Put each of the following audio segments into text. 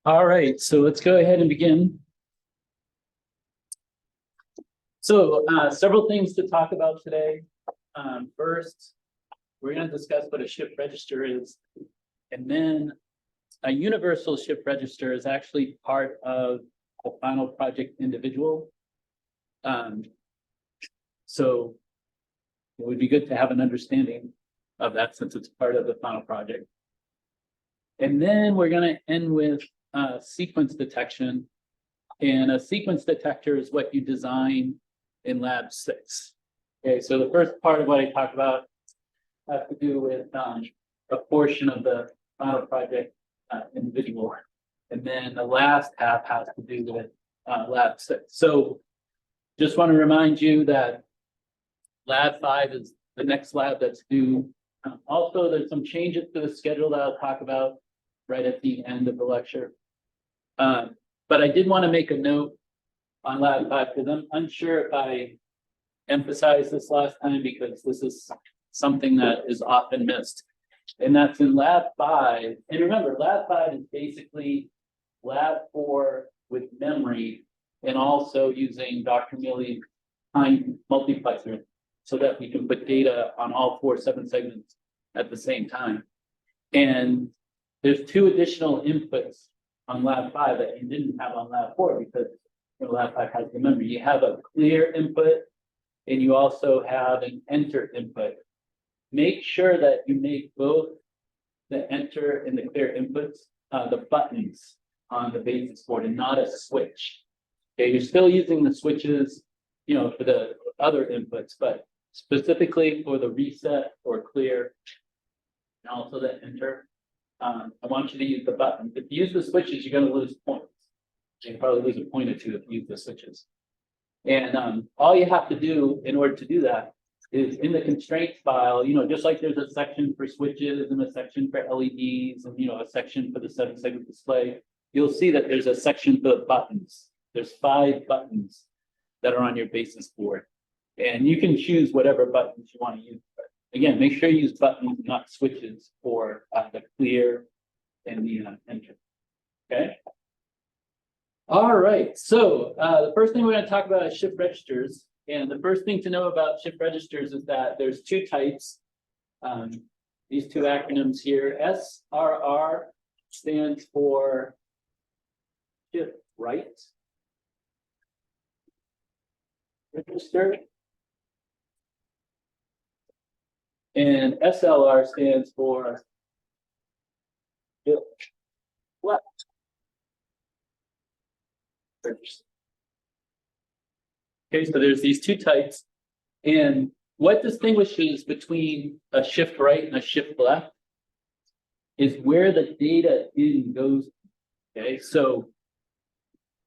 All right, so let's go ahead and begin. So several things to talk about today. First, we're going to discuss what a shift register is. And then a universal shift register is actually part of the final project individual. So it would be good to have an understanding of that since it's part of the final project. And then we're going to end with sequence detection. And a sequence detector is what you design in lab 6. Okay, so the first part of what I talked about has to do with a portion of the final project individual. And then the last half has to do with lab 6. So just want to remind you that lab 5 is the next lab that's due. Also, there's some changes to the schedule that I'll talk about right at the end of the lecture. But I did want to make a note on lab 5 because I'm unsure if I emphasized this last time because this is something that is often missed. And that's in lab 5. And remember, lab 5 is basically lab 4 with memory and also using Dr. Milley's time multiplexer so that we can put data on all 4 7 segments at the same time. And there's 2 additional inputs on lab 5 that you didn't have on lab 4 because lab 5 has the memory. You have a clear input and you also have an enter input. Make sure that you make both the enter and the clear inputs the buttons on the basis board and not a switch. Okay, you're still using the switches, for the other inputs, but specifically for the reset or clear and also the enter, I want you to use the buttons. If you use the switches, you're going to lose points. You can probably lose a point or 2 if you use the switches. And all you have to do in order to do that is in the constraints file, just like there's a section for switches and a section for LEDs and, a section for the 7-segment display, you'll see that there's a section for the buttons. There's 5 buttons that are on your basis board. And you can choose whatever buttons you want to use. But again, make sure you use buttons, not switches for the clear and the enter. Okay. All right. So the first thing we're going to talk about is shift registers. And the first thing to know about shift registers is that there's 2 types. These 2 acronyms here. SRR stands for shift right register. And SLR stands for shift left register. Okay, so there's these 2 types. And what distinguishes between a shift right and a shift left is where the data in goes. Okay, so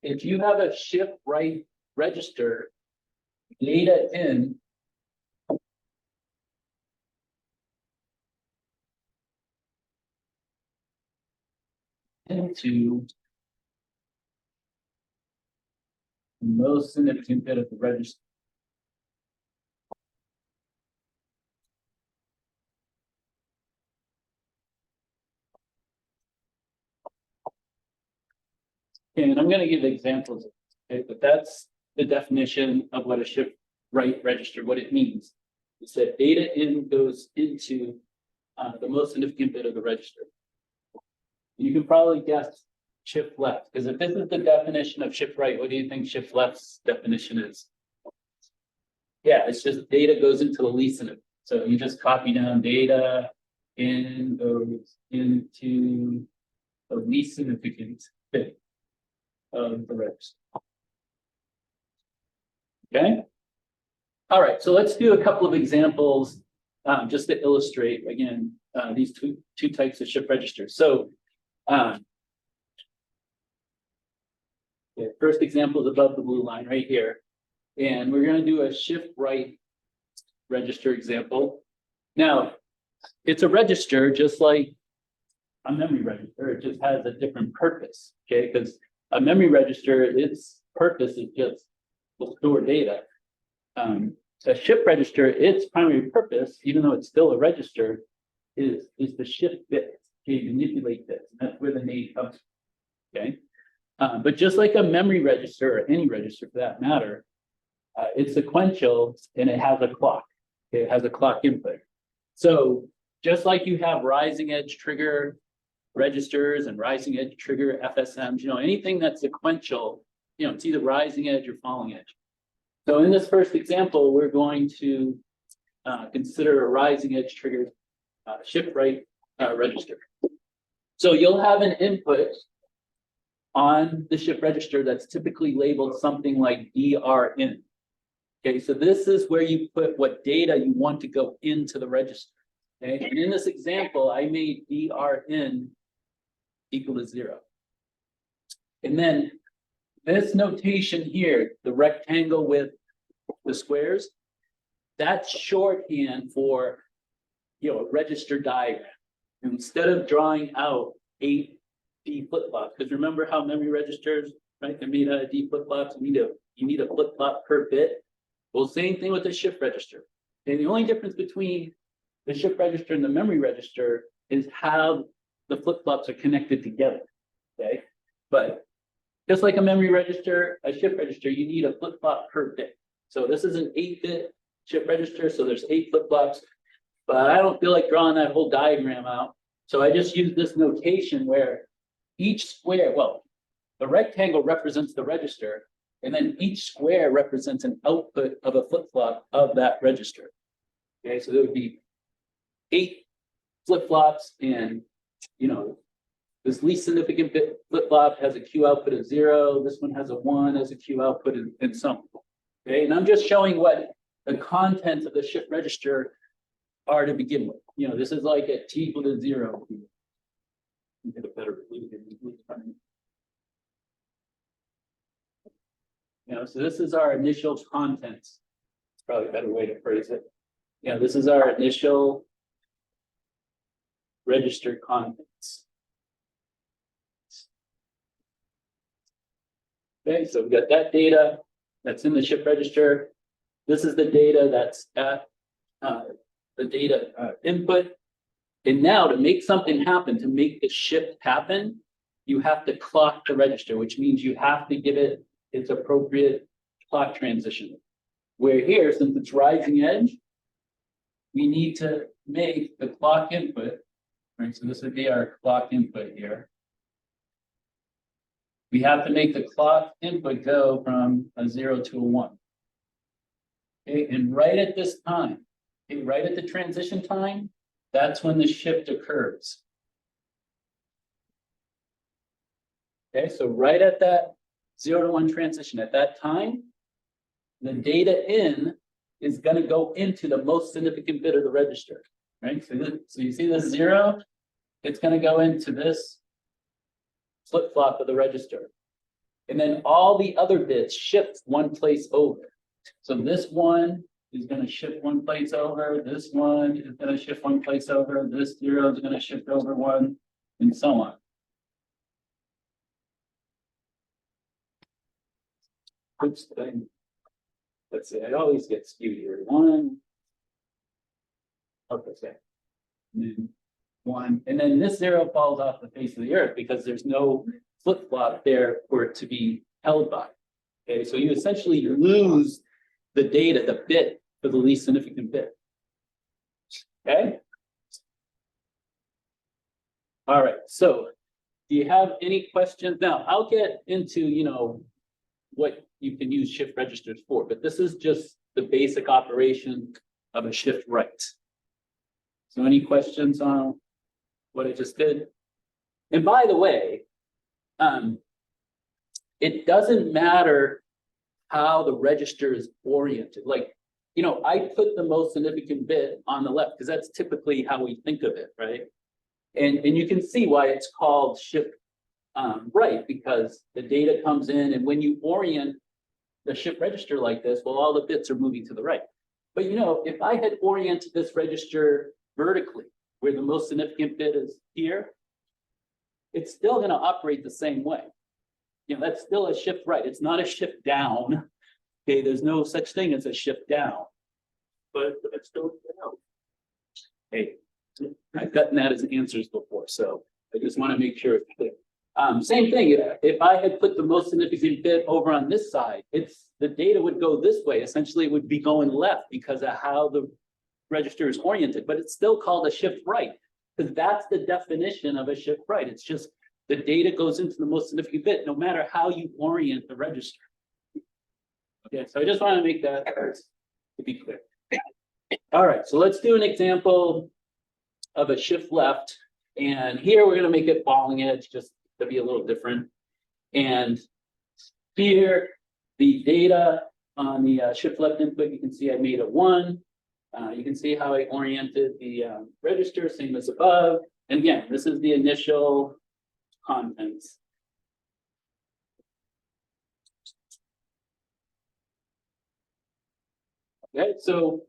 if you have a shift right register, data in into the most significant bit of the register. And I'm going to give examples, okay, but that's the definition of what a shift right register, what it means. It's that data in goes into the most significant bit of the register. You can probably guess shift left, because if this is the definition of shift right, what do you think shift left's definition is? Yeah, it's just data goes into the least significant. So you just copy down data in goes into the least significant bit of the register. Okay. All right, so let's do a couple of examples just to illustrate again these two types of shift registers. So the first example is above the blue line right here, and we're going to do a shift right register example. Now, it's a register just like a memory register. It just has a different purpose. Okay, because a memory register, its purpose is just to store data. A shift register, its primary purpose, even though it's still a register, is to shift bits, to manipulate bits. And that's where the name comes from. okay? But just like a memory register, or any register for that matter, it's sequential and it has a clock. It has a clock input. So just like you have rising edge trigger registers and rising edge trigger FSMs, anything that's sequential, it's either rising edge or falling edge. So in this first example, we're going to consider a rising edge trigger shift right register. So you'll have an input on the shift register that's typically labeled something like DRN. Okay, so this is where you put what data you want to go into the register. Okay, and in this example, I made DRN equal to 0. And then this notation here, the rectangle with the squares, that's shorthand for a register diagram. Instead of drawing out 8 D flip-flops, because remember how memory registers, right? They're made out of D flip-flops. You need a flip-flop per bit. Well, same thing with the shift register. And the only difference between the shift register and the memory register is how the flip-flops are connected together. Okay, but just like a memory register, a shift register, you need a flip-flop per bit. So this is an 8-bit shift register, so there's 8 flip-flops. But I don't feel like drawing that whole diagram out. So I just use this notation where each square, well, the rectangle represents the register, and then each square represents an output of a flip-flop of that register. Okay, so there would be 8 flip-flops, and this least significant bit flip-flop has a Q output of 0. This one has a 1 as a Q output, and so on. Okay, and I'm just showing what the contents of the shift register are to begin with. This is like at T equal to 0. Get a better so this is our initial contents. It's probably a better way to phrase it. This is our initial register contents. Okay, so we've got that data that's in the shift register. This is the data that's at the data input. And now to make something happen, to make the shift happen, you have to clock the register, which means you have to give it its appropriate clock transition. Where here, since it's rising edge, we need to make the clock input, right? So this would be our clock input here. We have to make the clock input go from a 0 to a 1. Okay, and right at this time, okay, right at the transition time, that's when the shift occurs. Okay, so right at that 0 to 1 transition, at that time, the data in is going to go into the most significant bit of the register, right? So you see this 0, it's going to go into this flip-flop of the register. And then all the other bits shift one place over. So this one is going to shift one place over. This one is going to shift one place over. This 0 is going to shift over 1, and so on. Oops, let's see, I always get skewed here. 1. Okay. And then 1. And then this 0 falls off the face of the earth because there's no flip-flop there for it to be held by. Okay, so you essentially lose the data, the bit, for the least significant bit. Okay? All right, so do you have any questions? Now, I'll get into, what you can use shift registers for, but this is just the basic operation of a shift right. So any questions on what I just did? And by the way, it doesn't matter how the register is oriented. Like, I put the most significant bit on the left because that's typically how we think of it, right? And you can see why it's called shift right, because the data comes in, and when you orient the shift register like this, well, all the bits are moving to the right. But if I had oriented this register vertically, where the most significant bit is here, it's still going to operate the same way. That's still a shift right. It's not a shift down. Okay, there's no such thing as a shift down. But it's still down. Hey, I've gotten that as answers before, so I just want to make sure it's clear. Same thing, if I had put the most significant bit over on this side, the data would go this way. Essentially, it would be going left because of how the register is oriented, but it's still called a shift right, because that's the definition of a shift right. It's just the data goes into the most significant bit, no matter how you orient the register. Okay, so I just want to make that to be clear. All right, so let's do an example of a shift left. And here we're going to make it falling edge just to be a little different. And here, the data on the shift left input, you can see I made a 1. You can see how I oriented the register, same as above. And again, this is the initial contents. Okay, so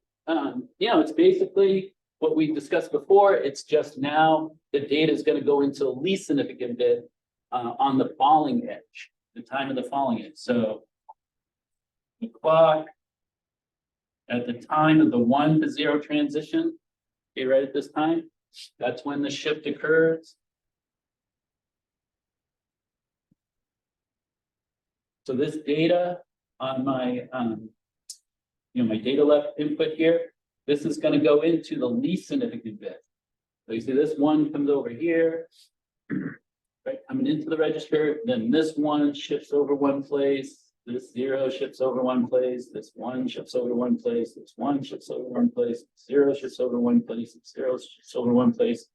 it's basically what we discussed before. It's just now the data is going to go into the least significant bit on the falling edge, the time of the falling edge. So the clock at the time of the 1 to 0 transition, okay, right at this time, that's when the shift occurs. So this data on my my data left input here, this is going to go into the least significant bit. So you see this 1 comes over here, right, coming into the register, then this 1 shifts over one place, this 0 shifts over one place, this 1 shifts over one place, this 1 shifts over one place, 0 shifts over one place, 0 shifts over one place,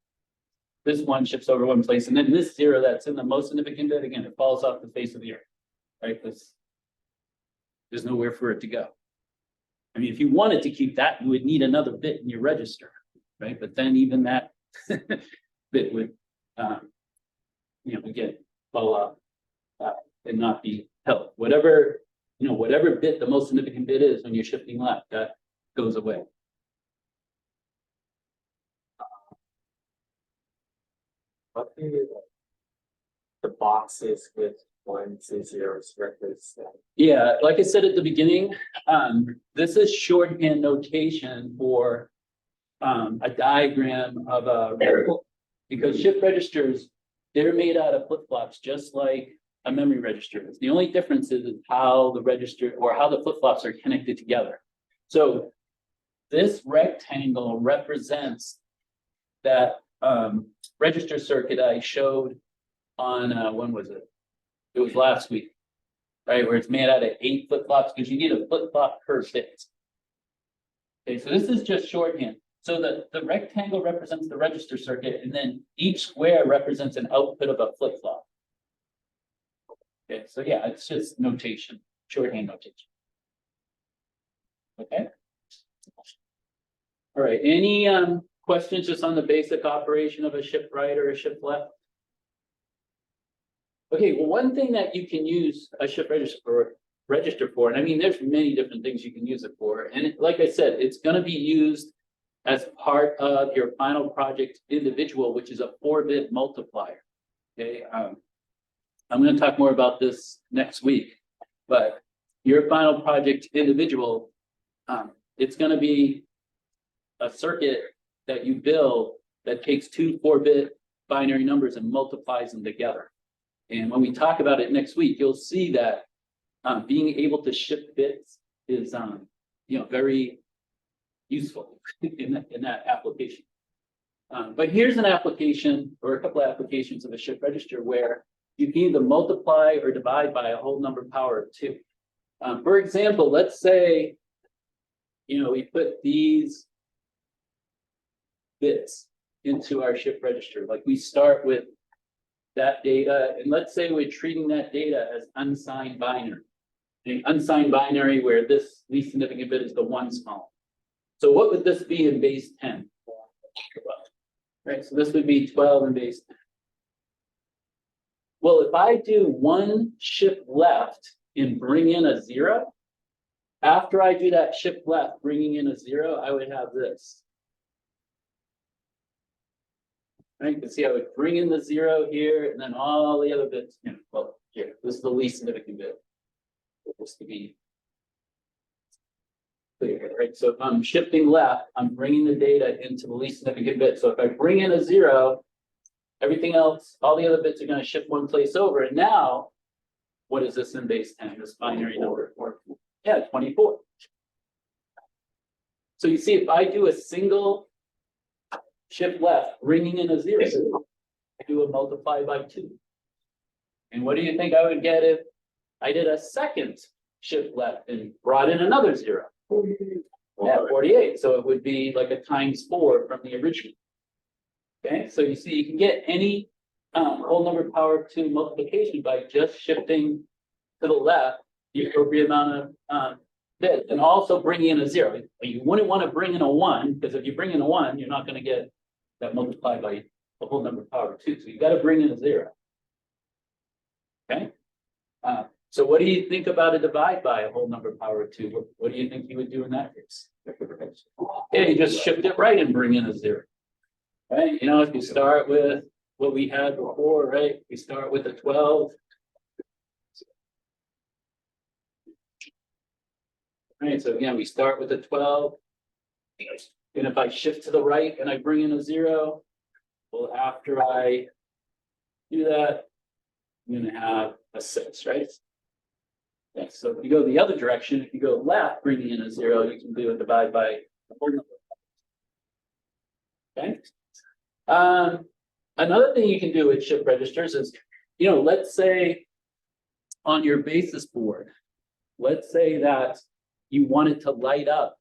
this 1 shifts over one place, and then this 0 that's in the most significant bit, again, it falls off the face of the earth, right? Because there's nowhere for it to go. I mean, if you wanted to keep that, you would need another bit in your register, right? But then even that bit would, again, fall off and not be held. Whatever bit the most significant bit is when you're shifting left, that goes away. What do the boxes with 1 to 0 represent? Yeah, like I said at the beginning, this is shorthand notation for a diagram of a variable, because shift registers, they're made out of flip-flops just like a memory register is. The only difference is how the register or how the flip-flops are connected together. So this rectangle represents that register circuit I showed on when was it? It was last week, right? Where it's made out of 8 flip-flops, because you need a flip-flop per bit. Okay, so this is just shorthand. So the rectangle represents the register circuit, and then each square represents an output of a flip-flop. Okay, so yeah, it's just notation, shorthand notation. Okay. All right, any questions just on the basic operation of a shift right or a shift left? Okay, well, one thing that you can use a shift register for, and I mean, there's many different things you can use it for. And like I said, it's going to be used as part of your final project individual, which is a 4-bit multiplier. Okay, I'm going to talk more about this next week, but your final project individual, it's going to be a circuit that you build that takes 2 4-bit binary numbers and multiplies them together. And when we talk about it next week, you'll see that being able to shift bits is, very useful in that application. But here's an application or a couple of applications of a shift register where you can either multiply or divide by a whole number power of 2. For example, let's say, we put these bits into our shift register. Like we start with that data, and let's say we're treating that data as unsigned binary. The unsigned binary where this least significant bit is the 1's column. So what would this be in base 10? 12. Right, so this would be 12 in base 10. Well, if I do 1 shift left and bring in a 0, after I do that shift left, bringing in a 0, I would have this. Right, you can see I would bring in the 0 here, and then all the other bits, here, this is the least significant bit. Just to be clear, right? So if I'm shifting left, I'm bringing the data into the least significant bit. So if I bring in a 0, Everything else, all the other bits are gonna shift one place over, and now, what is this in base 10, this binary number? Yeah, 24. So you see, if I do a single shift left, bringing in a 0, I do a multiply by 2. And what do you think I would get if I did a second shift left and brought in another 0? Yeah, 48. So it would be like a ×4 from the original. Okay, so you see, you can get any whole number power of 2 multiplication by just shifting to the left the appropriate amount of bits, and also bringing in a 0. You wouldn't want to bring in a 1, because if you bring in a 1, you're not going to get that multiplied by a whole number power of 2. So you got to bring in a 0. Okay. So what do you think about a divide by a whole number power of 2? What do you think you would do in that case? Yeah, you just shift it right and bring in a 0. Right? You know, if you start with what we had before, right? We start with a 12. Right, so again, we start with a 12. And if I shift to the right and I bring in a 0, well, after I do that, I'm going to have a 6, right? Okay, so if you go the other direction, if you go left, bringing in a 0, you can do a divide by a whole number. Okay. Another thing you can do with shift registers is, you know, let's say on your basis board, let's say that you wanted to light up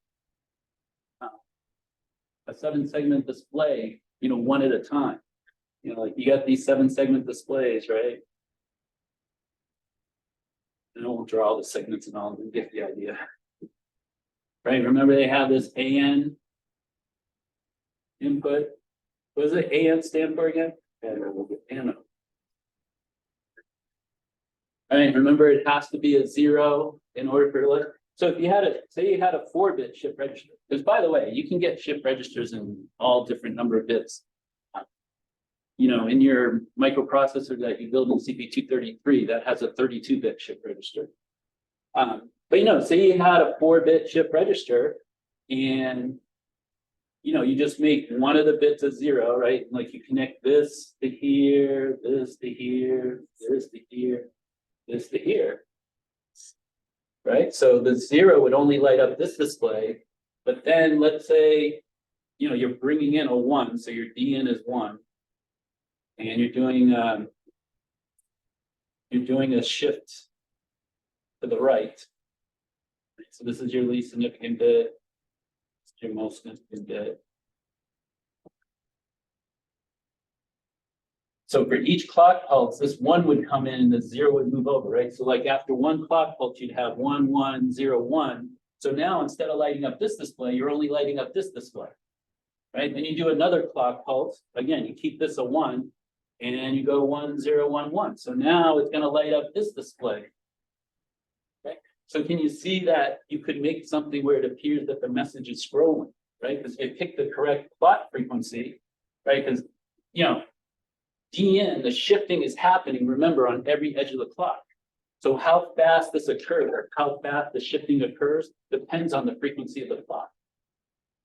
a 7-segment display, you know, one at a time. You know, like you got these 7-segment displays, right? And I won't draw all the segments and all, you get the idea. Right, remember they have this AN input. What does the AN stand for again? Anode. All right, remember it has to be a 0 in order for it. So if you had say you had a 4-bit shift register, because by the way, you can get shift registers in all different number of bits. You know, in your microprocessor that you build in CP233, that has a 32-bit shift register. But you know, say you had a 4-bit shift register, and you know, you just make one of the bits a 0, right? Like you connect this to here, this to here, this to here, this to here. Right? So the 0 would only light up this display, but then let's say, you know, you're bringing in a 1, so your DN is 1, and you're doing a shift to the right. So this is your least significant bit, this is your most significant bit. So for each clock pulse, this 1 would come in and the 0 would move over, right? So like after 1 clock pulse, you'd have 1, 1, 0, 1. So now instead of lighting up this display, you're only lighting up this display, right? Then you do another clock pulse. Again, you keep this a 1 and you go 1, 0, 1, 1. So now it's going to light up this display. Okay. So can you see that you could make something where it appears that the message is scrolling, right? Because you pick the correct clock frequency, right? Because, you know, DN, the shifting is happening, remember, on every edge of the clock. So how fast this occurs, or how fast the shifting occurs, depends on the frequency of the clock.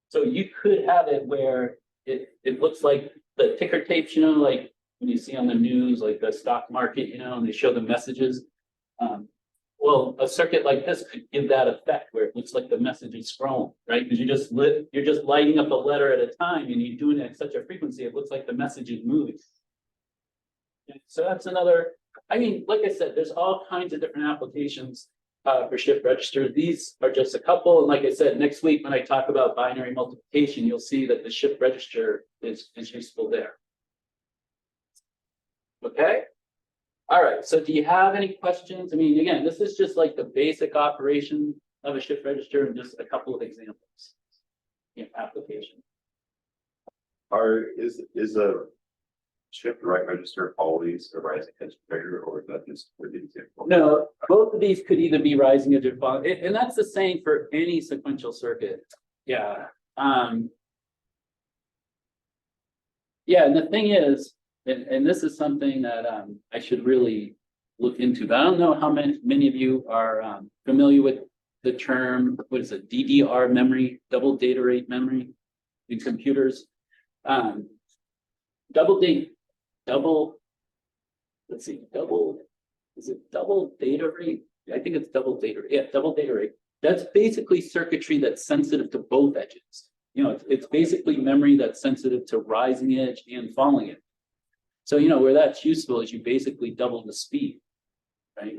So you could have it where it looks like the ticker tapes, you know, like when you see on the news, like the stock market, you know, and they show the messages. Well, a circuit like this could give that effect where it looks like the message is scrolling, right? Because you're just lighting up a letter at a time, and you're doing it at such a frequency, it looks like the message is moving. So that's another, I mean, like I said, there's all kinds of different applications for shift registers. These are just a couple. And like I said, next week when I talk about binary multiplication, you'll see that the shift register is useful there. Okay. All right. So do you have any questions? I mean, again, this is just like the basic operation of a shift register and just a couple of examples. Yeah, application. Is a shift right register always a rising edge trigger, or is that just for the example? No, both of these could either be rising edge or falling, and that's the same for any sequential circuit. Yeah. Yeah, and the thing is, and this is something that I should really look into, but I don't know how many of you are familiar with the term, what is it, DDR memory, double data rate memory in computers. Double double, let's see, is it double data rate? I think it's double data, yeah, double data rate. That's basically circuitry that's sensitive to both edges. You know, it's basically memory that's sensitive to rising edge and falling edge. So, you know, where that's useful is you basically double the speed, right?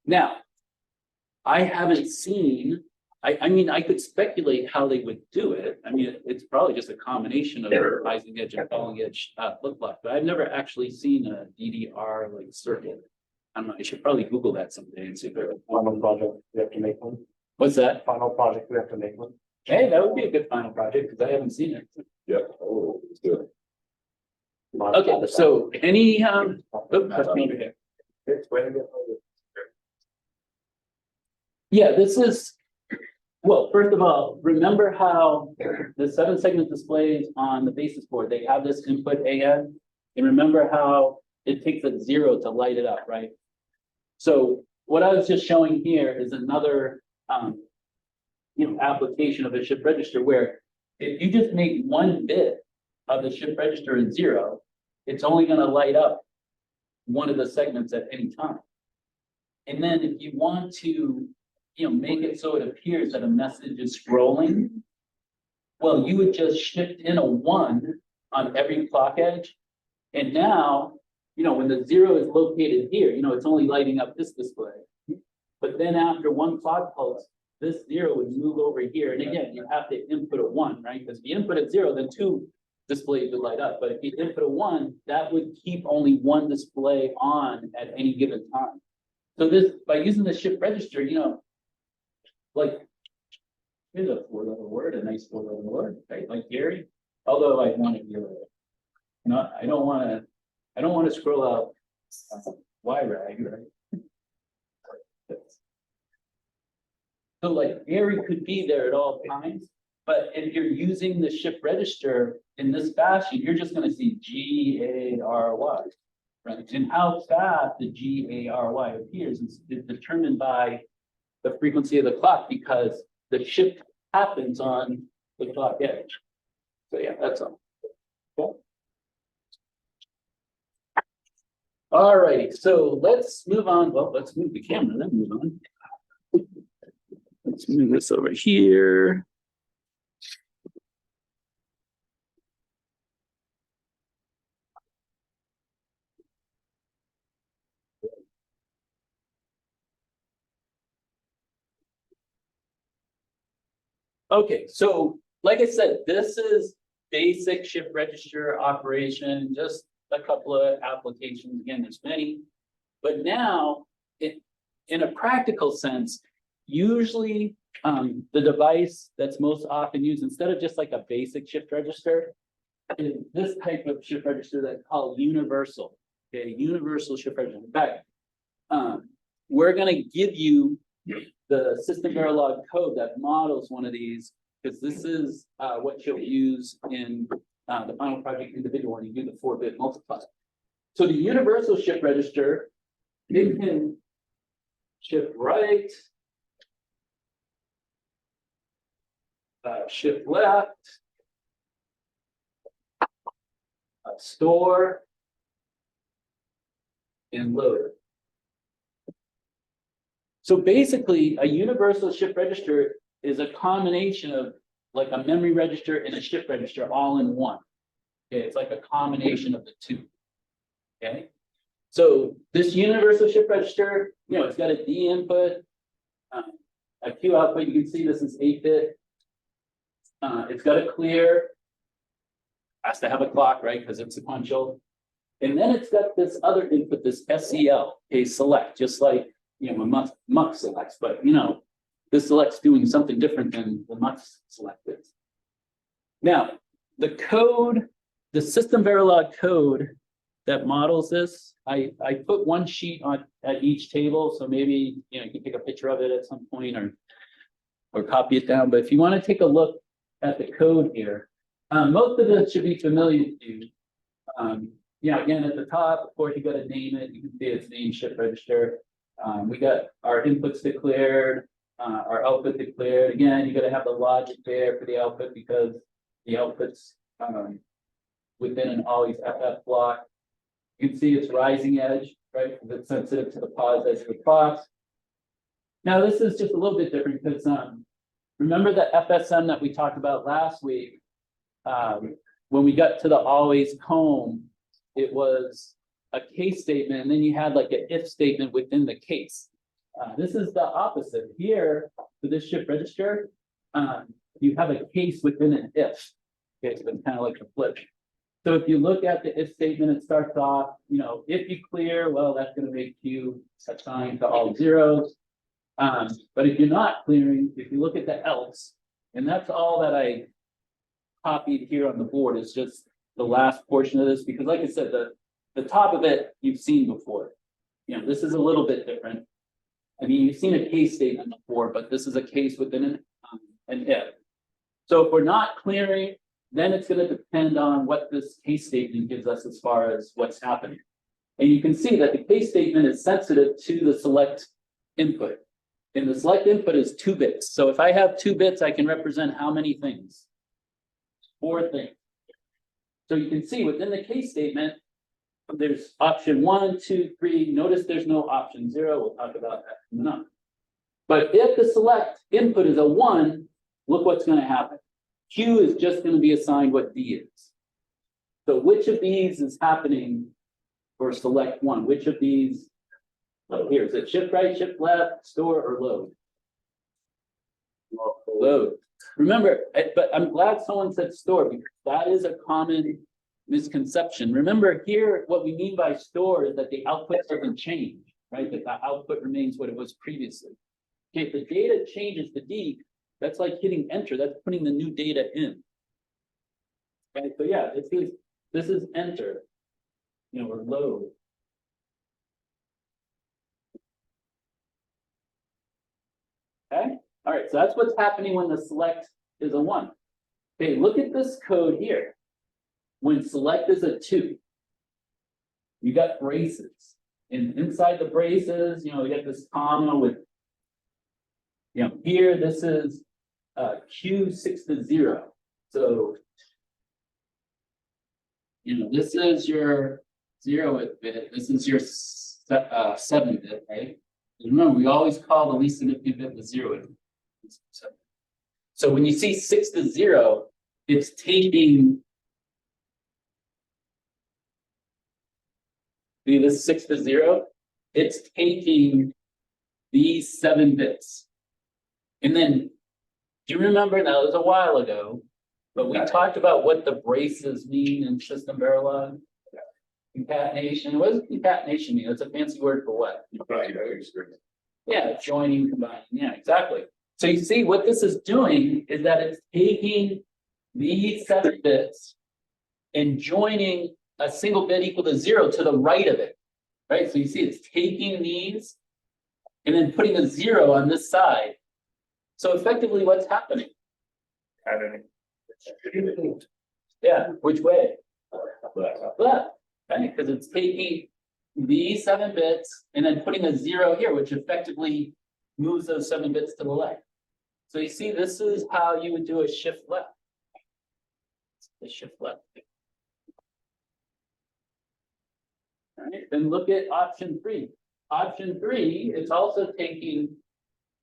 Now, I haven't seen, I mean, I could speculate how they would do it. I mean, it's probably just a combination of rising edge and falling edge flip-flop, but I've never actually seen a DDR like circuit. I don't know, I should probably Google that someday and see if there. Final project, we have to make one. What's that? Final project, we have to make one. Hey, that would be a good final project because I haven't seen it. Yeah. Oh, let's do it. Okay, so any, that's me over here. Yeah, this is, well, first of all, remember how the 7-segment displays on the basis board, they have this input AN? And remember how it takes a 0 to light it up, right? So what I was just showing here is another, application of a shift register where if you just make one bit of the shift register in 0, it's only going to light up one of the segments at any time. And then if you want to, make it so it appears that a message is scrolling, well, you would just shift in a 1 on every clock edge. And now, when the 0 is located here, it's only lighting up this display. But then after one clock pulse, this 0 would move over here. And again, you have to input a 1, right? Because if you input a 0, then 2 displays would light up. But if you input a 1, that would keep only one display on at any given time. So this, by using the shift register, like, here's a 4-letter word, a nice 4-letter word, right? Like Gary. Although I want to be I don't want to scroll out YRAG, right? So like Gary could be there at all times, but if you're using the shift register in this fashion, you're just going to see GARY, right? And how fast the GARY appears is determined by the frequency of the clock because the shift happens on the clock edge. So yeah, that's all. Cool. All righty, so let's move on. Well, let's move the camera, then move on. Let's move this over here. Okay, so like I said, this is basic shift register operation, just a couple of applications. Again, there's many, but now in a practical sense, usually the device that's most often used instead of just like a basic shift register is this type of shift register that's called universal. Okay, universal shift register. In fact, we're going to give you the system Verilog code that models one of these, because this is what you'll use in the final project individual when you do the 4-bit multiplier. So the universal shift register, it can shift right, shift left, store, and load. So basically, a universal shift register is a combination of like a memory register and a shift register all in one. Okay, it's like a combination of the two. Okay, so this universal shift register, it's got a D input, a Q output. You can see this is 8-bit. It's got a clear, has to have a clock, right? Because it's sequential. And then it's got this other input, this SEL, okay, select, just like mux selects, but this select's doing something different than the mux select is. Now, the code, the system Verilog code that models this, I put one sheet on at each table, so maybe you can take a picture of it at some point or copy it down. But if you want to take a look at the code here, most of this should be familiar to you. Again, at the top, of course, you got to name it. You can see its name, shift register. We got our inputs declared, our output declared. Again, you got to have the logic there for the output because the outputs within an always FF block. You can see it's rising edge, right? That's sensitive to the pause edge of the clocks. Now, this is just a little bit different because remember the FSM that we talked about last week? When we got to the always comb, it was a case statement, and then you had like an if statement within the case. This is the opposite. Here, for this shift register, you have a case within an if. Okay, so it's kind of like a flip. So if you look at the if statement, it starts off, if you clear, well, that's going to make you assigned to all zeros. But if you're not clearing, if you look at the else, and that's all that I copied here on the board is just the last portion of this, because like I said, the top of it you've seen before. This is a little bit different. I mean, you've seen a case statement before, but this is a case within an if. So if we're not clearing, then it's going to depend on what this case statement gives us as far as what's happening. And you can see that the case statement is sensitive to the select input. And the select input is 2 bits. So if I have 2 bits, I can represent how many things? 4 things. So you can see within the case statement, there's option 1, 2, 3. Notice there's no option 0. We'll talk about that coming up. But if the select input is a 1, look what's going to happen. Q is just going to be assigned what D is. So which of these is happening for select 1? Which of these? Oh, here, is it shift right, shift left, store, or load? Load. Remember, but I'm glad someone said store because that is a common misconception. Remember here, what we mean by store is that the output doesn't change, right? That the output remains what it was previously. Okay, if the data changes to D, that's like hitting enter. That's putting the new data in. Okay, so yeah, this is enter, or load. Okay, all right, so that's what's happening when the select is a 1. Okay, look at this code here. When select is a 2, you got braces. And inside the braces, we got this comma with, here, this is Q6 to 0. So, this is your 0th bit. This is your 7th bit, right? And remember, we always call the least significant bit the 0th. So when you see 6 to 0, it's taking this 6 to 0, it's taking these 7 bits. And then, do you remember, now it was a while ago, but we talked about what the braces mean in System Verilog? Concatenation. What does concatenation mean? It's a fancy word for what? Yeah, joining, combining. Yeah, exactly. So you see what this is doing is that it's taking these 7 bits and joining a single bit equal to 0 to the right of it, right? So you see it's taking these and then putting a 0 on this side. So effectively what's happening? Yeah, which way? Left, right? Because it's taking these 7 bits and then putting a 0 here, which effectively moves those 7 bits to the left. So you see, this is how you would do a shift left. The shift left. All right, then look at option 3. Option 3 is also taking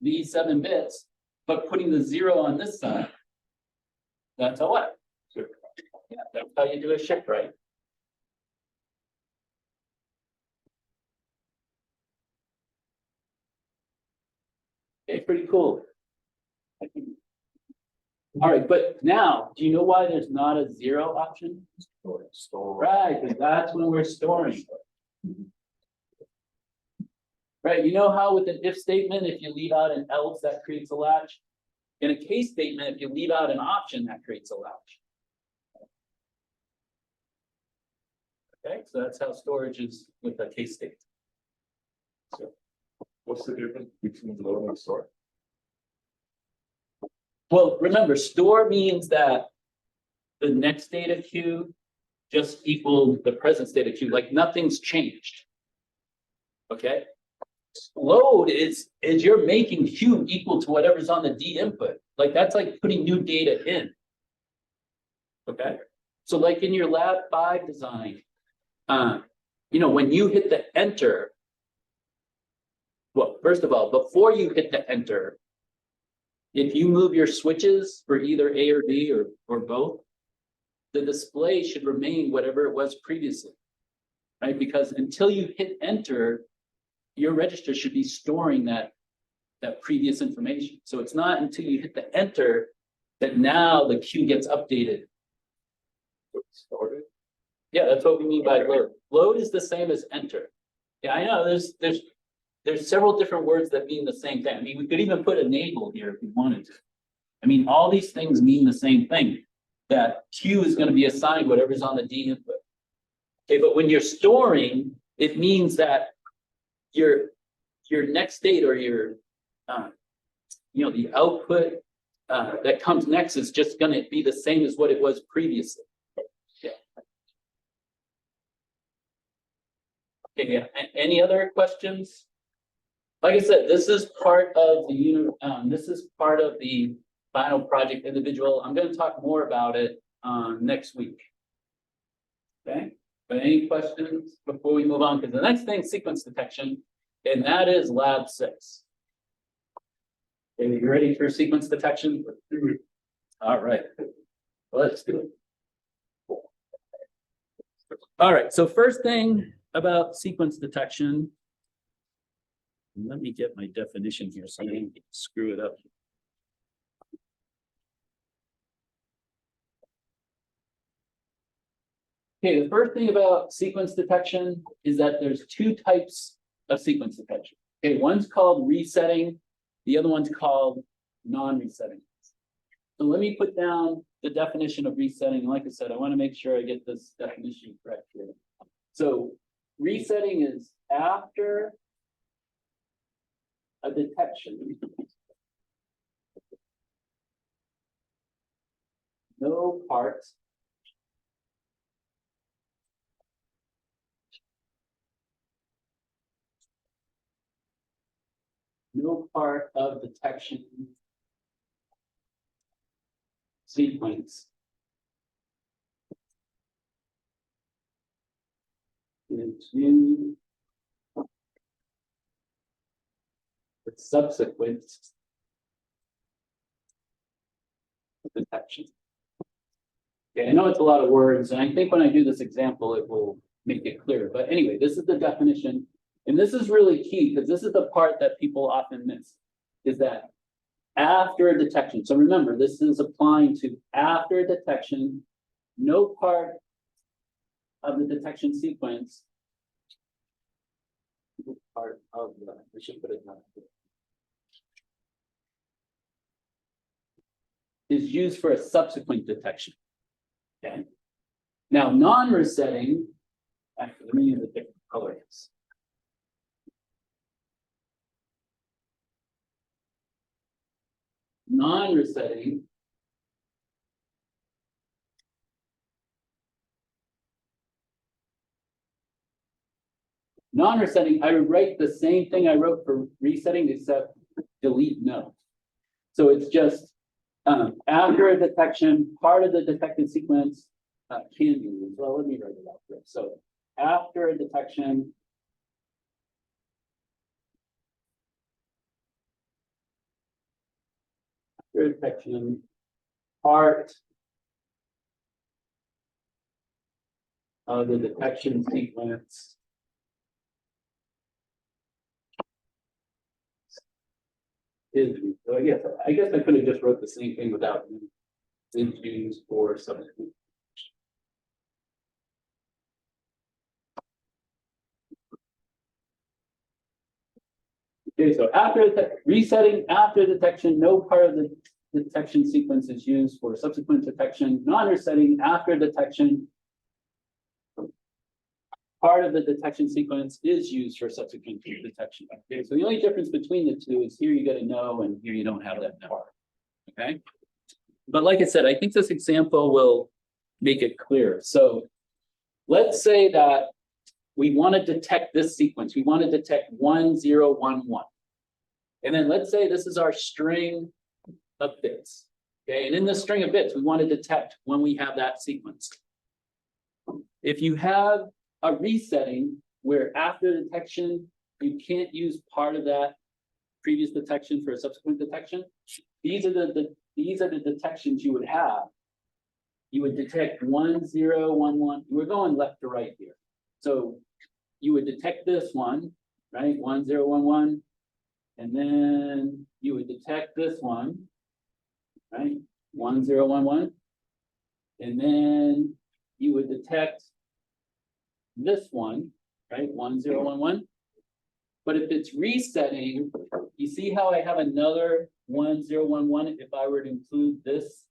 these 7 bits, but putting the 0 on this side. That's a what? Yeah, that's how you do a shift right. Okay, pretty cool. All right, but now, do you know why there's not a 0 option? Store. Right, because that's when we're storing. Right, you know how with an if statement, if you leave out an else, that creates a latch? In a case statement, if you leave out an option, that creates a latch. Okay, so that's how storage is with a case statement. So, What's the difference between load and store? well, remember, store means that the next data queue just equals the present data queue, like nothing's changed. Okay. Load is you're making Q equal to whatever's on the D input. Like that's like putting new data in. Okay. So like in your lab 5 design, when you hit the enter, well, first of all, before you hit the enter, if you move your switches for either A or B or both, the display should remain whatever it was previously, right? Because until you hit enter, your register should be storing that previous information. So it's not until you hit the enter that now the queue gets updated. Yeah, that's what we mean by load. Load is the same as enter. Yeah, I know there's several different words that mean the same thing. I mean, we could even put enable here if we wanted to. I mean, all these things mean the same thing, that queue is going to be assigned whatever's on the D input. Okay, but when you're storing, it means that your next state or your the output that comes next is just going to be the same as what it was previously. Yeah. Okay, yeah. Any other questions? Like I said, this is part of the final project individual. I'm going to talk more about it next week. Okay, but any questions before we move on? Because the next thing is sequence detection, and that is lab 6. Okay, you ready for sequence detection? All right, let's do it. All right, so first thing about sequence detection. Let me get my definition here so I don't screw it up. Okay, the first thing about sequence detection is that there's 2 types of sequence detection. Okay, one's called resetting, the other one's called non-resetting. So let me put down the definition of resetting. Like I said, I want to make sure I get this definition correct here. So resetting is after a detection, no part of detection sequence into the subsequent detection. Okay, I know it's a lot of words, and I think when I do this example, it will make it clear. But anyway, this is the definition. And this is really key because this is the part that people often miss, is that after a detection. So remember, this is applying to after a detection, no part of the detection sequence. Part of the, we should put it down. Is used for a subsequent detection. Okay. Now, non-resetting, actually, let me use a different color. Non-resetting I would write the same thing I wrote for resetting, except delete no. So it's just after a detection, part of the detected sequence can be used. Well, let me write it out here. So after a detection, part of the detection sequence is, so I guess I could have just wrote the same thing without is used for subsequent. Okay, so after resetting, after detection, no part of the detection sequence is used for subsequent detection. Non-resetting, after detection, part of the detection sequence is used for subsequent detection. Okay, so the only difference between the two is here you get a no and here you don't have that no. Okay, but like I said, I think this example will make it clear. So let's say that we want to detect this sequence. We want to detect 1011. And then let's say this is our string of bits. Okay, and in this string of bits, we want to detect when we have that sequence. if you have a resetting where after detection, you can't use part of that previous detection for a subsequent detection, these are the detections you would have. You would detect 1, 0, 1, 1. We're going left to right here. So you would detect this one, right? 1, 0, 1, 1. And then you would detect this one, right? 1, 0, 1, 1. And then you would detect this one, right? 1, 0, 1, 1. But if it's resetting, you see how I have another 1, 0, 1, 1 if I were to include this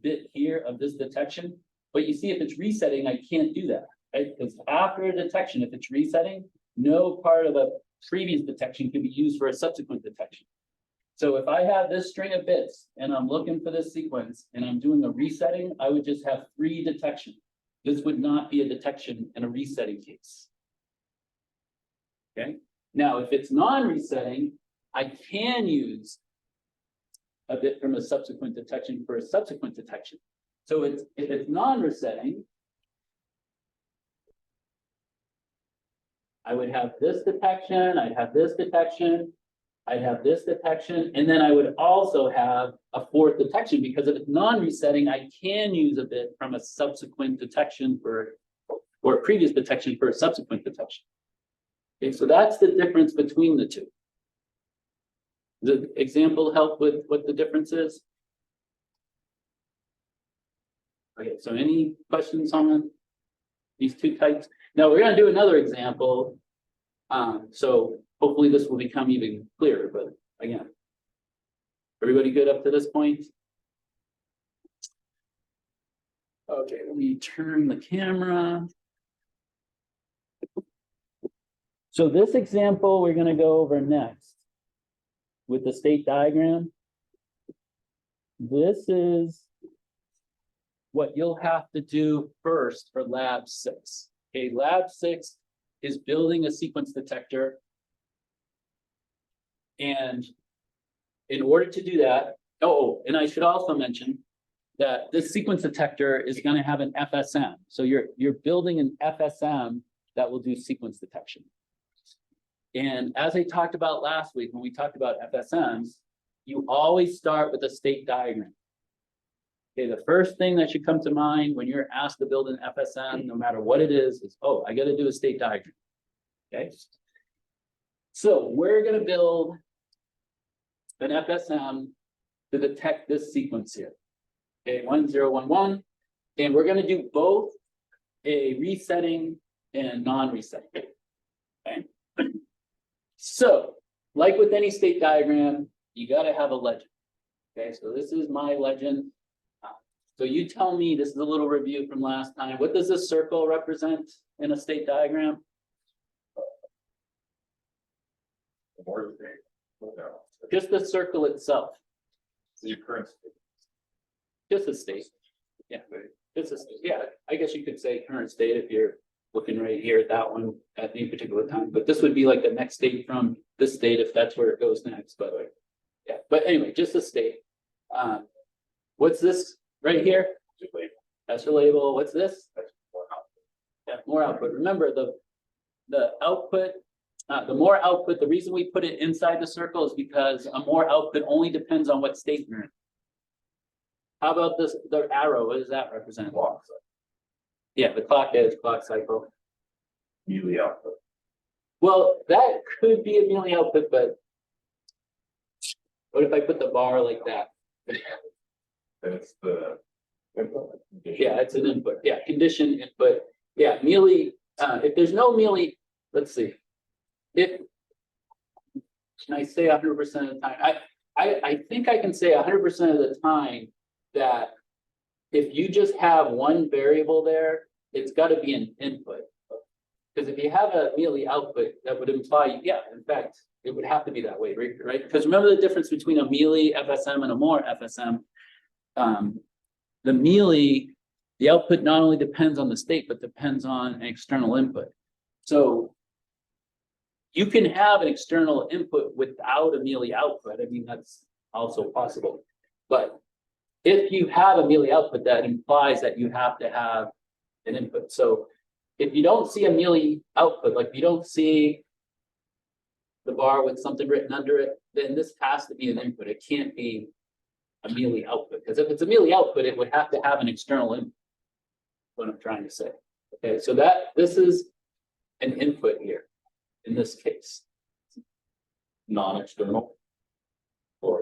bit here of this detection? But you see, if it's resetting, I can't do that, right? Because after a detection, if it's resetting, no part of a previous detection can be used for a subsequent detection. So if I have this string of bits and I'm looking for this sequence and I'm doing a resetting, I would just have 3 detections. This would not be a detection in a resetting case. Okay, now if it's non-resetting, I can use a bit from a subsequent detection for a subsequent detection. So if it's non-resetting, I would have this detection, I'd have this detection, I'd have this detection, and then I would also have a 4th detection, because if it's non-resetting, I can use a bit from a subsequent detection for, or a previous detection for a subsequent detection. Okay, so that's the difference between the two. Does the example help with what the difference is? Okay, so any questions on these two types? Now we're going to do another example. So hopefully this will become even clearer, but again, everybody good up to this point? Okay, let me turn the camera. So this example we're going to go over next with the state diagram. This is what you'll have to do first for lab 6. Okay, lab 6 is building a sequence detector. And in order to do that, and I should also mention that this sequence detector is going to have an FSM. So you're building an FSM that will do sequence detection. And as I talked about last week, when we talked about FSMs, you always start with a state diagram. Okay, the first thing that should come to mind when you're asked to build an FSM, no matter what it is, oh, I got to do a state diagram. Okay. So we're going to build an FSM to detect this sequence here. Okay, 1, 0, 1, 1. And we're going to do both a resetting and non-resetting. Okay. So, like with any state diagram, you got to have a legend. Okay, so this is my legend. So you tell me, this is a little review from last time. What does this circle represent in a state diagram? Just the circle itself. Your current state. Just a state. Yeah, just a state. Yeah, I guess you could say current state if you're looking right here at that one at any particular time. But this would be like the next state from this state if that's where it goes next, by the way. Yeah, but anyway, just a state. What's this right here? That's your label. What's this? Yeah, more output. Remember the output. The more output, the reason we put it inside the circle is because a more output only depends on what state you're in. How about this, the arrow, what does that represent? Clock cycle. Yeah, the clock edge, clock cycle. Mealy output. Well, that could be a Mealy output, but what if I put the bar like that? That's the input. Yeah, it's an input. Yeah, condition input. Yeah, Mealy, if there's no Mealy, let's see. If, can I say 100% of the time? I think I can say 100% of the time that if you just have one variable there, it's got to be an input. Because if you have a Mealy output, that would imply, yeah, in fact, it would have to be that way, right? Because remember the difference between a Mealy FSM and a Moore FSM. The Mealy, the output not only depends on the state, but depends on an external input. So you can have an external input without a Mealy output. I mean, that's also possible. But if you have a Mealy output, that implies that you have to have an input. So if you don't see a mealy output, like you don't see the bar with something written under it, then this has to be an input. It can't be a mealy output, because if it's a mealy output, it would have to have an external input. What I'm trying to say. Okay, so this is an input here in this case. Non-external. Or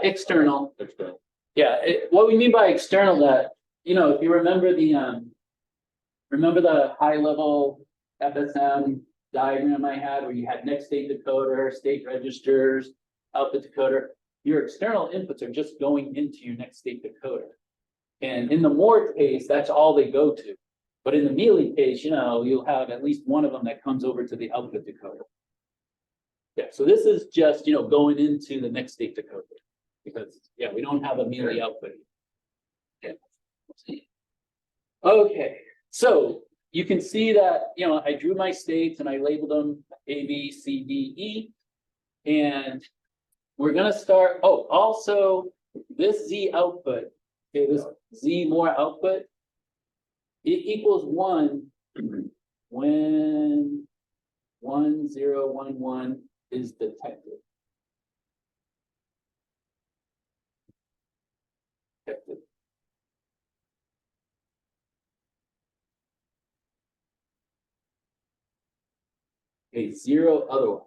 External. external. Yeah, what we mean by external, that, if you remember the high level FSM diagram I had, where you had next state decoder, state registers, output decoder, your external inputs are just going into your next state decoder. And in the Moore case, that's all they go to. But in the Mealy case, you'll have at least one of them that comes over to the output decoder. Yeah, so this is just, going into the next state decoder. Because, we don't have a Mealy output. Okay, so you can see that, I drew my states and I labeled them A, B, C, D, E. And we're gonna start, also this Z output, okay, this Z more output, it equals 1 when 1, 0, 1, 1 is detected. Okay, 0 otherwise.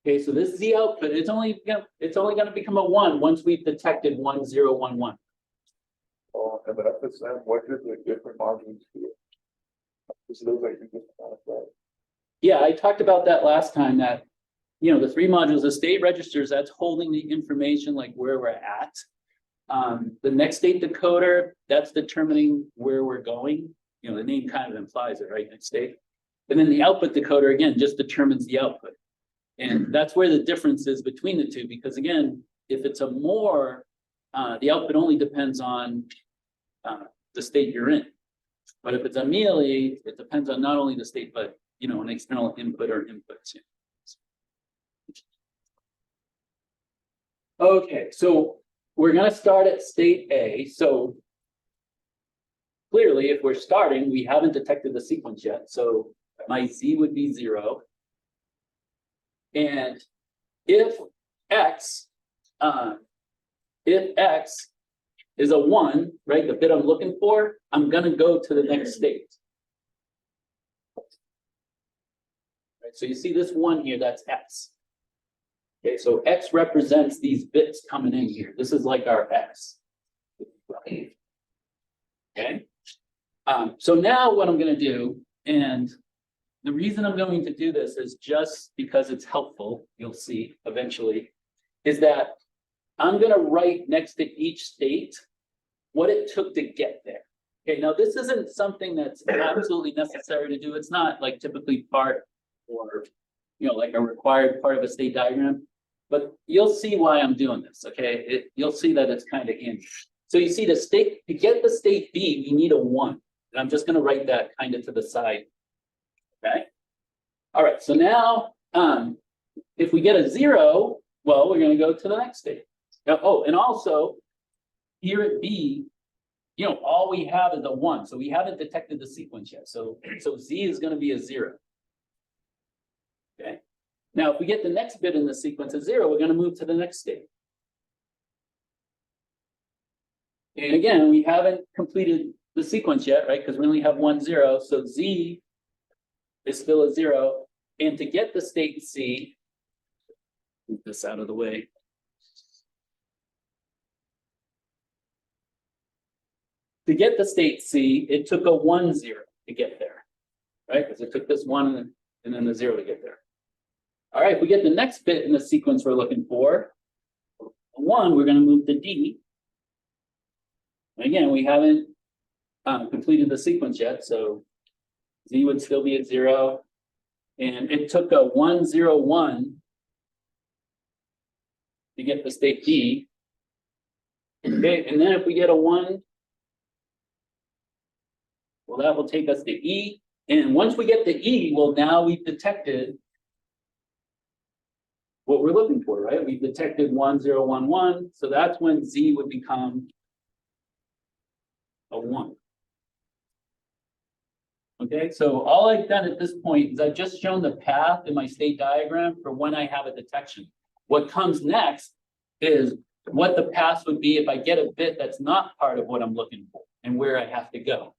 Okay, so this Z output, it's only gonna become a 1 once we've detected 1, 0, 1, 1. And the FSM, what did the different modules do? This looks like you just found that. Yeah, I talked about that last time, that, the 3 modules, the state registers, that's holding the information like where we're at. The next state decoder, that's determining where we're going. The name kind of implies it, right? Next state. And then the output decoder, again, just determines the output. And that's where the difference is between the two, because again, if it's a Moore, the output only depends on the state you're in. But if it's a Mealy, it depends on not only the state, but an external input or inputs. Okay, so we're gonna start at state A. So clearly, if we're starting, we haven't detected the sequence yet. So my Z would be 0. And if X is a 1, right, the bit I'm looking for, I'm gonna go to the next state. Right, so you see this 1 here, that's X. Okay, so X represents these bits coming in here. This is like our X. Okay. So now what I'm gonna do, and the reason I'm going to do this is just because it's helpful, you'll see eventually, is that I'm gonna write next to each state what it took to get there. Okay, now this isn't something that's absolutely necessary to do. It's not like typically part or, like a required part of a state diagram, but you'll see why I'm doing this, okay? You'll see that it's kind of handy. So you see to get the state B, we need a 1. And I'm just gonna write that kind of to the side. Okay. All right. So now, if we get a 0, well, we're going to go to the next state. Now, and also here at B, all we have is a 1. So we haven't detected the sequence yet. So Z is going to be a 0. Okay. Now, if we get the next bit in the sequence of 0, we're going to move to the next state. And again, we haven't completed the sequence yet, right? Because we only have 1, 0. So Z is still a 0. And to get the state C, move this out of the way. To get the state C, it took a 1, 0 to get there, right? Because it took this 1 and then the 0 to get there. All right, if we get the next bit in the sequence we're looking for, 1, we're going to move to D. And again, we haven't completed the sequence yet, so Z would still be at 0. And it took a 1, 0, 1 to get the state D. Okay, and then if we get a 1, well, that will take us to E. And once we get to E, well, now we've detected what we're looking for, right? We've detected 1, 0, 1, 1. So that's when Z would become a one. Okay, so all I've done at this point is I've just shown the path in my state diagram for when I have a detection. What comes next is what the path would be if I get a bit that's not part of what I'm looking for and where I have to go.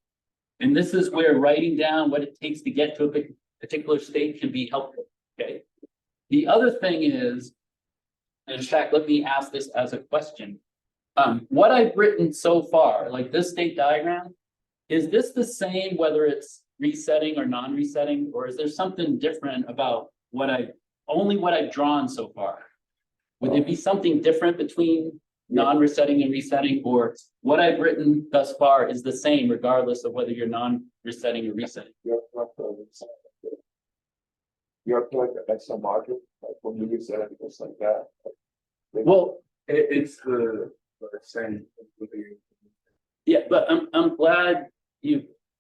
And this is where writing down what it takes to get to a particular state can be helpful, okay? The other thing is, and in fact, let me ask this as a question. What I've written so far, like this state diagram, is this the same whether it's resetting or non-resetting, or is there something different about what I've drawn so far? Would there be something different between non-resetting and resetting, or what I've written thus far is the same regardless of whether you're non-resetting or resetting? You have to like the extra module, like when you reset it, it's like that. Well, It's the same. yeah, but I'm glad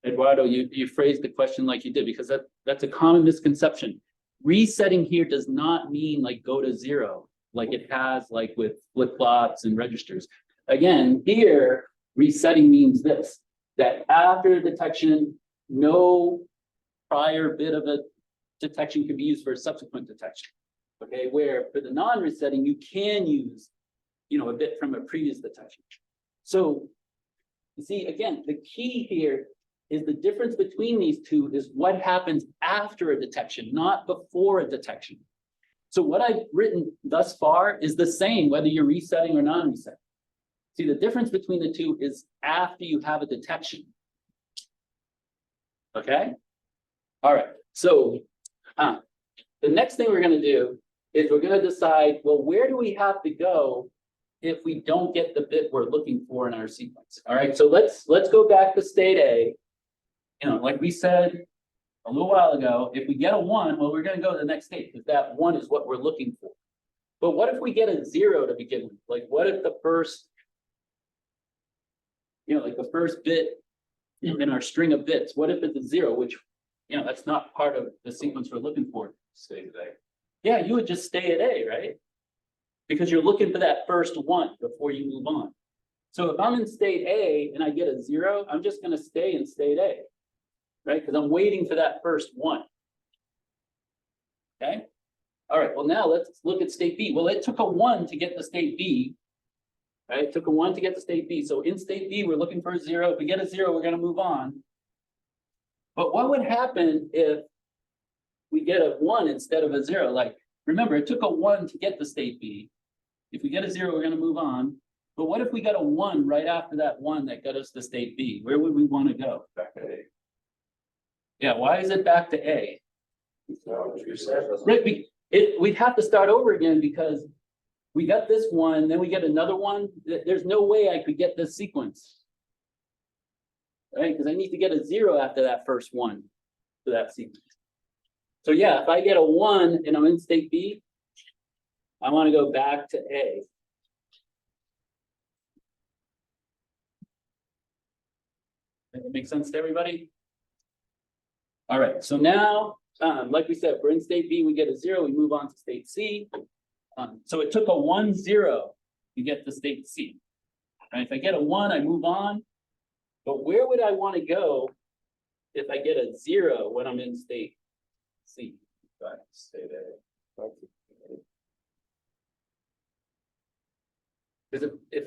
Eduardo, you phrased the question like you did, because that's a common misconception. Resetting here does not mean like go to zero, like it has like with flip-flops and registers. Again, here, resetting means this, that after detection, no prior bit of a detection can be used for a subsequent detection. Okay, where for the non-resetting, you can use, a bit from a previous detection. So you see, again, the key here is the difference between these two is what happens after a detection, not before a detection. So what I've written thus far is the same, whether you're resetting or non-resetting. See, the difference between the two is after you have a detection. Okay? All right, so the next thing we're gonna do is we're gonna decide, well, where do we have to go if we don't get the bit we're looking for in our sequence? All right, so let's go back to state A. Like we said a little while ago, if we get a one, well, we're gonna go to the next state, because that one is what we're looking for. But what if we get a zero to begin with? Like, what if the first, like the first bit in our string of bits, what if it's a zero, which, that's not part of the sequence we're looking for? Stay there. Yeah, you would just stay at A, right? Because you're looking for that first one before you move on. So if I'm in state A and I get a zero, I'm just gonna stay in state A, right? Because I'm waiting for that first one. Okay? All right, well, now let's look at state B. Well, it took a one to get to state B, right? It took a one to get to state B. So in state B, we're looking for a zero. If we get a zero, we're gonna move on. But what would happen if we get a one instead of a zero? Like, remember, it took a one to get to state B. If we get a zero, we're gonna move on. But what if we got a one right after that one that got us to state B? Where would we wanna go? Back to A. Yeah, why is it back to A? So you said. Right, we'd have to start over again because we got this one, then we get another one. There's no way I could get this sequence. Right, because I need to get a zero after that first one for that sequence. So yeah, if I get a one and I'm in state B, I want to go back to A. Does that make sense to everybody? All right, so now, like we said, if we're in state B, we get a zero, we move on to state C. So it took a 1, 0 to get to state C. Right, if I get a one, I move on. But where would I want to go if I get a zero when I'm in state C? Back to stay there. Because if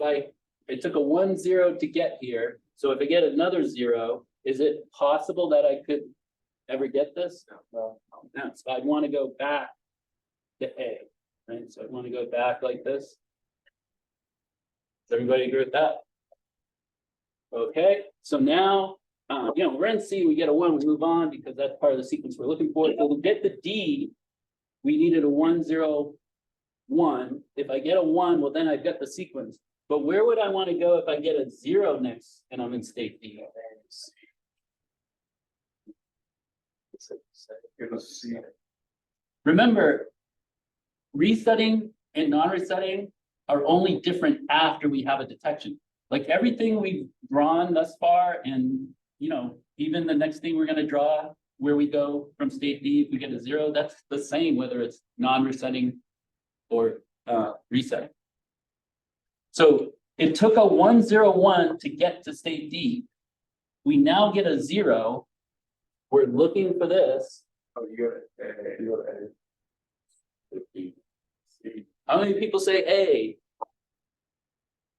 it took a 1, 0 to get here, so if I get another zero, is it possible that I could ever get this? No. No, so I'd want to go back to A, right? So I'd want to go back like this. Does everybody agree with that? Okay, so now, we're in C, we get a 1, we move on because that's part of the sequence we're looking for. So to get the D, we needed a 1, 0, 1. If I get a 1, well, then I've got the sequence. But where would I want to go if I get a 0 next and I'm in state D? Give us C. Remember, resetting and non-resetting are only different after we have a detection. Like everything we've drawn thus far, and even the next thing we're going to draw, where we go from state D, if we get a 0, that's the same whether it's non-resetting or resetting. So it took a 1, 0, 1 to get to state D. we now get a 0. We're looking for this. Oh, you gotta, see, How many people say A?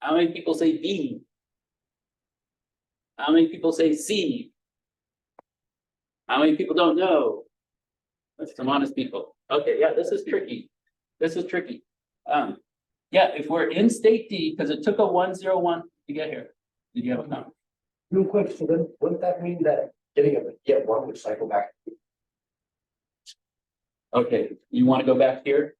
How many people say B? How many people say C? How many people don't know? That's some honest people. Okay, yeah, this is tricky. This is tricky. Yeah, if we're in state D, because it took a 101 to get here. Did you have a comment? Real quick, so then, wouldn't that mean that get one would cycle back? Okay, you want to go back here?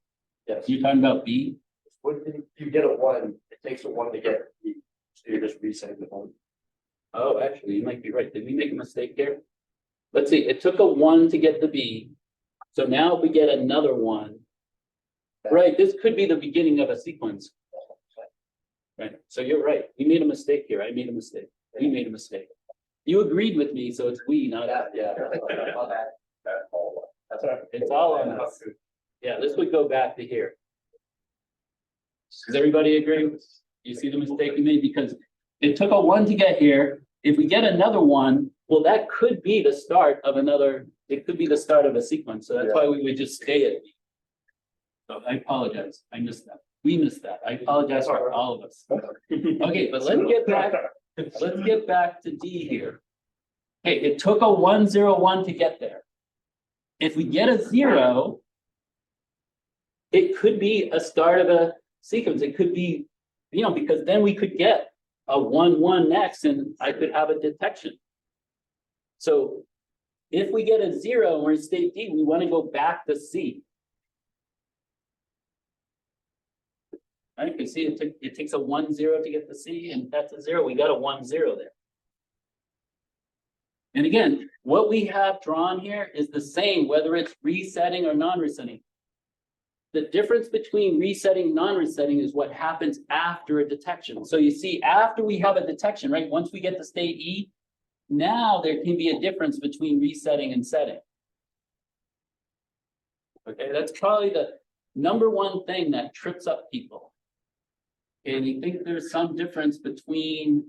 Yes. You're talking about B? What if you get a one, it takes a one to get the, so you're just resetting the one. Oh, actually, you might be right. Did we make a mistake here? Let's see, it took a 1 to get the B. So now if we get another 1, right, this could be the beginning of a sequence. Right, so you're right. We made a mistake here. I made a mistake. We made a mistake. You agreed with me, so it's we, not us. Yeah. That all. That's all right. It's all on us. Yeah, this would go back to here. Does everybody agree? You see the mistake we made? Because it took a 1 to get here. If we get another 1, well, that could be the start of another, it could be the start of a sequence. So that's why we would just stay at B. So I apologize. I missed that. We missed that. I apologize for all of us. Okay, but let's get back to D here. Okay, it took a 101 to get there. If we get a 0, it could be a start of a sequence. It could be, because then we could get a 1-1 next and I could have a detection. So if we get a 0 and we're in state D, we want to go back to C. Right, you see it takes a 1-0 to get the C, and that's a 0. We got a 1-0 there. And again, what we have drawn here is the same, whether it's resetting or non-resetting. The difference between resetting and non-resetting is what happens after a detection. So you see, after we have a detection, right, once we get to state E, now there can be a difference between resetting and setting. Okay, that's probably the number one thing that trips up people. And you think there's some difference between,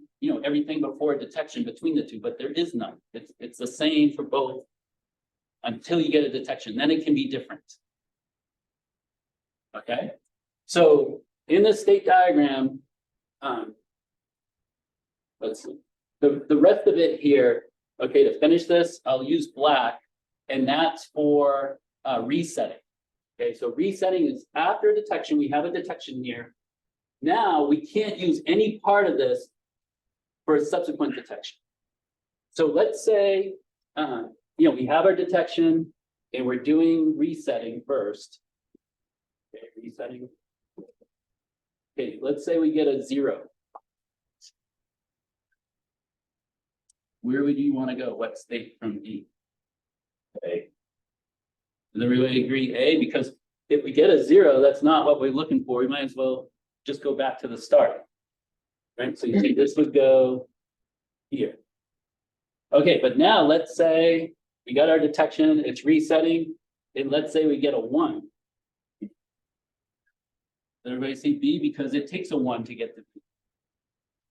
everything before detection between the two, but there is none. It's the same for both until you get a detection, then it can be different. Okay, so in the state diagram, let's see, the rest of it here, okay, to finish this, I'll use black, and that's for resetting. Okay, so resetting is after detection, we have a detection here. Now we can't use any part of this for a subsequent detection. So let's say, we have our detection and we're doing resetting first. Okay, resetting. Okay, let's say we get a 0. Where would you want to go? What state from D? A. Does everybody agree A? Because if we get a 0, that's not what we're looking for. We might as well just go back to the start. Right? So you see this would go here. Okay, but now let's say we got our detection, it's resetting, and let's say we get a 1. Does everybody see B? Because it takes a 1 to get to B.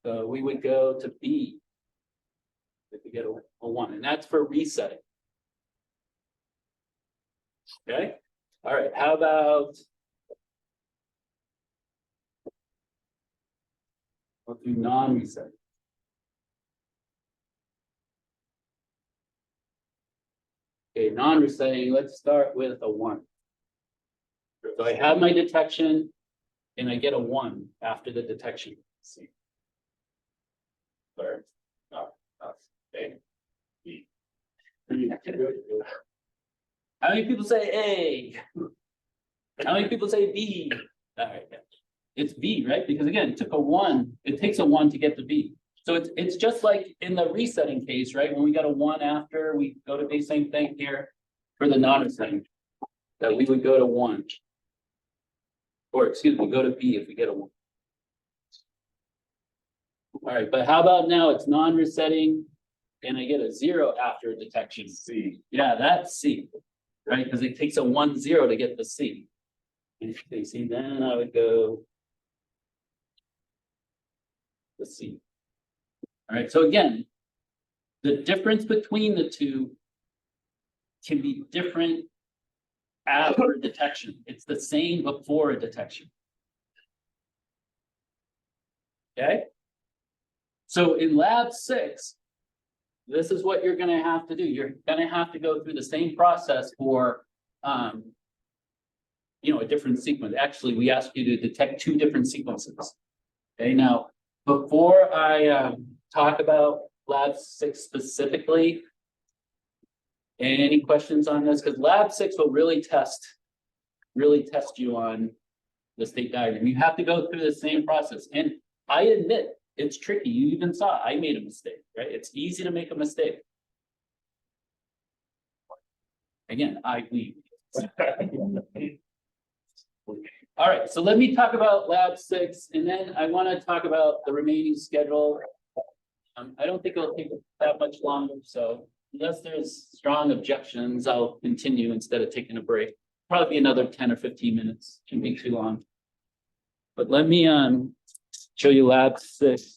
So we would go to B if we get a 1, and that's for resetting. Okay, all right, how about we'll do non-resetting. Okay, non-resetting, let's start with a 1. So I have my detection and I get a 1 after the detection. Let's see. Sorry. No, that's A. B. How many people say A? How many people say B? All right, yeah. It's B, right? Because again, it took a 1. It takes a 1 to get to B. So it's just like in the resetting case, right? When we got a 1 after, we go to B, same thing here for the non-resetting. That we would go to 1. Or excuse me, go to B if we get a 1. All right, but how about now it's non-resetting and I get a 0 after detection? C. Yeah, that's C, right? Because it takes a 1-0 to get the C. And if you see, then I would go to C. All right, so again, The difference between the two can be different after detection. It's the same before a detection. Okay? So in lab 6, this is what you're gonna have to do. You're gonna have to go through the same process for, a different sequence. Actually, we asked you to detect 2 different sequences. Okay, now, before I talk about lab 6 specifically, any questions on this? Because lab 6 will really test you on the state diagram. You have to go through the same process. And I admit, it's tricky. You even saw I made a mistake, right? It's easy to make a mistake. Again, I lead. All right, so let me talk about lab 6, and then I want to talk about the remaining schedule. I don't think it'll take that much longer, so unless there's strong objections, I'll continue instead of taking a break. Probably be another 10 or 15 minutes, shouldn't be too long. But let me show you lab 6.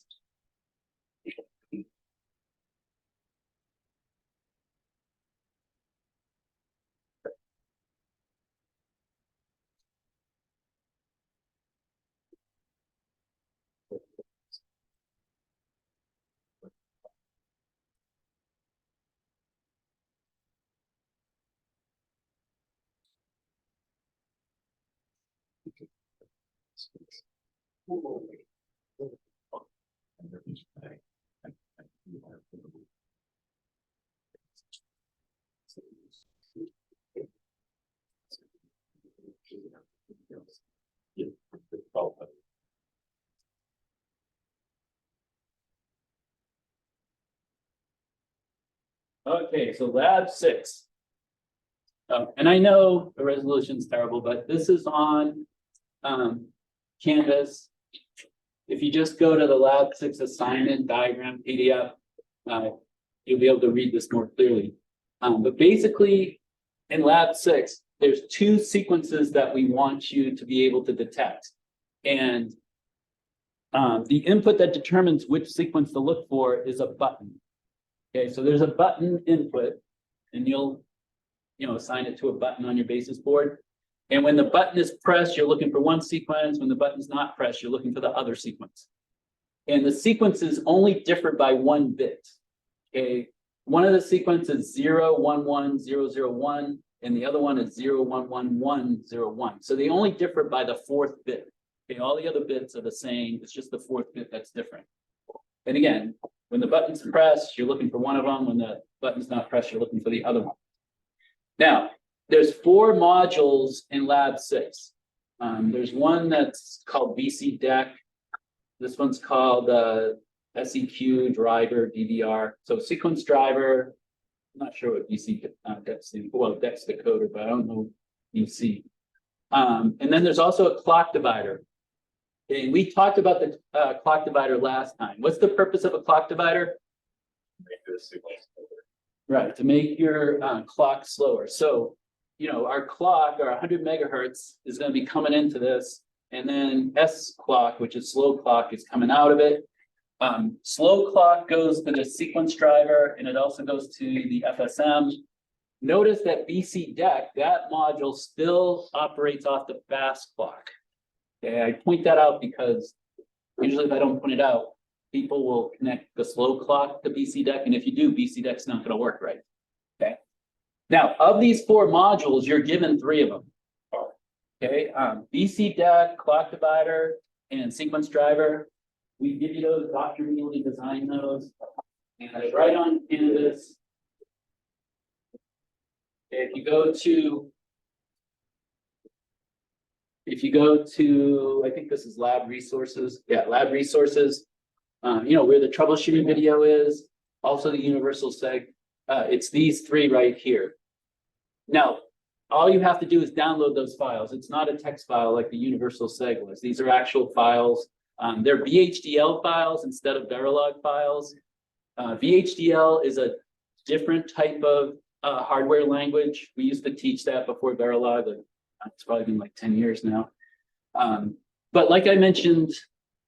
Okay, so lab 6. And I know the resolution is terrible, but this is on Canvas. If you just go to the lab 6 assignment diagram PDF, you'll be able to read this more clearly. But basically, in lab 6, there's 2 sequences that we want you to be able to detect. And the input that determines which sequence to look for is a button. Okay, so there's a button input, and you'll assign it to a button on your basis board. And when the button is pressed, you're looking for one sequence. When the button's not pressed, you're looking for the other sequence. And the sequences only differ by 1 bit. Okay, one of the sequences is 0, 1, 1, 0, 0, 1, and the other one is 0, 1, 1, 1, 0, 1. So they only differ by the 4th bit. Okay, all the other bits are the same. It's just the 4th bit that's different. And again, when the button's pressed, you're looking for one of them. When the button's not pressed, you're looking for the other one. Now, there's 4 modules in lab 6. There's one that's called BCDEC. This one's called SEQ driver DVR. So sequence driver, I'm not sure what BCDEC is. Well, DEC's the coder, but I don't know BC. And then there's also a clock divider. Okay, we talked about the clock divider last time. What's the purpose of a clock divider? Make this sequence over. Right, to make your clock slower. So, our clock, our 100 megahertz is going to be coming into this, and then S clock, which is slow clock, is coming out of it. Slow clock goes to the sequence driver, and it also goes to the FSM. Notice that BCDEC, that module still operates off the fast clock. Okay, I point that out because usually if I don't point it out, people will connect the slow clock to BCDEC, and if you do, BCDEC's not going to work right. Okay. Now, of these 4 modules, you're given 3 of them. Okay, BCDEC, clock divider, and sequence driver. We give you those, Dr. Neely designed those, and it's right on Canvas. If you go to, I think this is lab resources. Yeah, lab resources. Where the troubleshooting video is, also the universal seg. It's these 3 right here. Now, all you have to do is download those files. It's not a text file like the universal seg was. These are actual files. They're VHDL files instead of Verilog files. VHDL is a different type of hardware language. We used to teach that before Verilog. It's probably been like 10 years now. But like I mentioned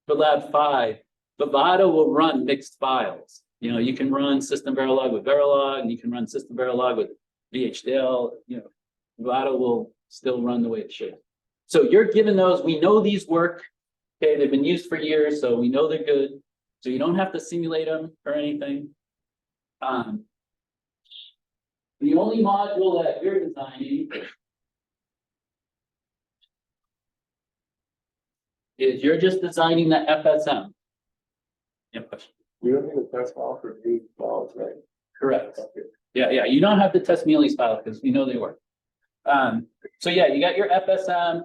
for lab 5, Vivado will run mixed files. You know, you can run System Verilog with Verilog, and you can run System Verilog with VHDL, you know, Vivado will still run the way it should. So you're given those, we know these work, okay, they've been used for years, so we know they're good. So you don't have to simulate them or anything. The only module that you're designing is you're just designing the FSM. Yeah, question. We don't need a test file for these files, right? Correct. Okay. Yeah, you don't have to test Mealy's files because we know they work. So yeah, you got your FSM,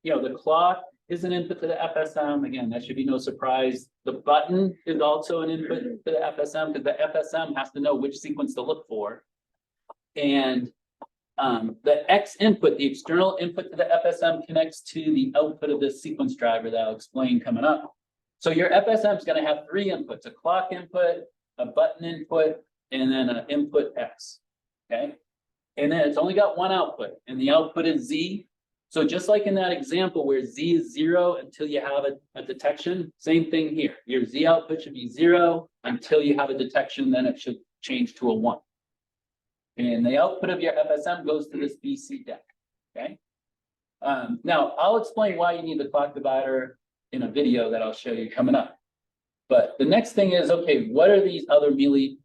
you know, the clock is an input to the FSM. Again, that should be no surprise. The button is also an input to the FSM because the FSM has to know which sequence to look for. And the X input, the external input to the FSM connects to the output of this sequence driver that I'll explain coming up. So your FSM is going to have three inputs, a clock input, a button input, and then an input X, okay? And then it's only got one output, and the output is Z. So just like in that example where Z is 0 until you have a detection, same thing here. Your Z output should be 0 until you have a detection, then it should change to a 1. And the output of your FSM goes to this BC deck, okay? Now, I'll explain why you need the clock divider in a video that I'll show you coming up. But the next thing is, okay, what are these other Mealy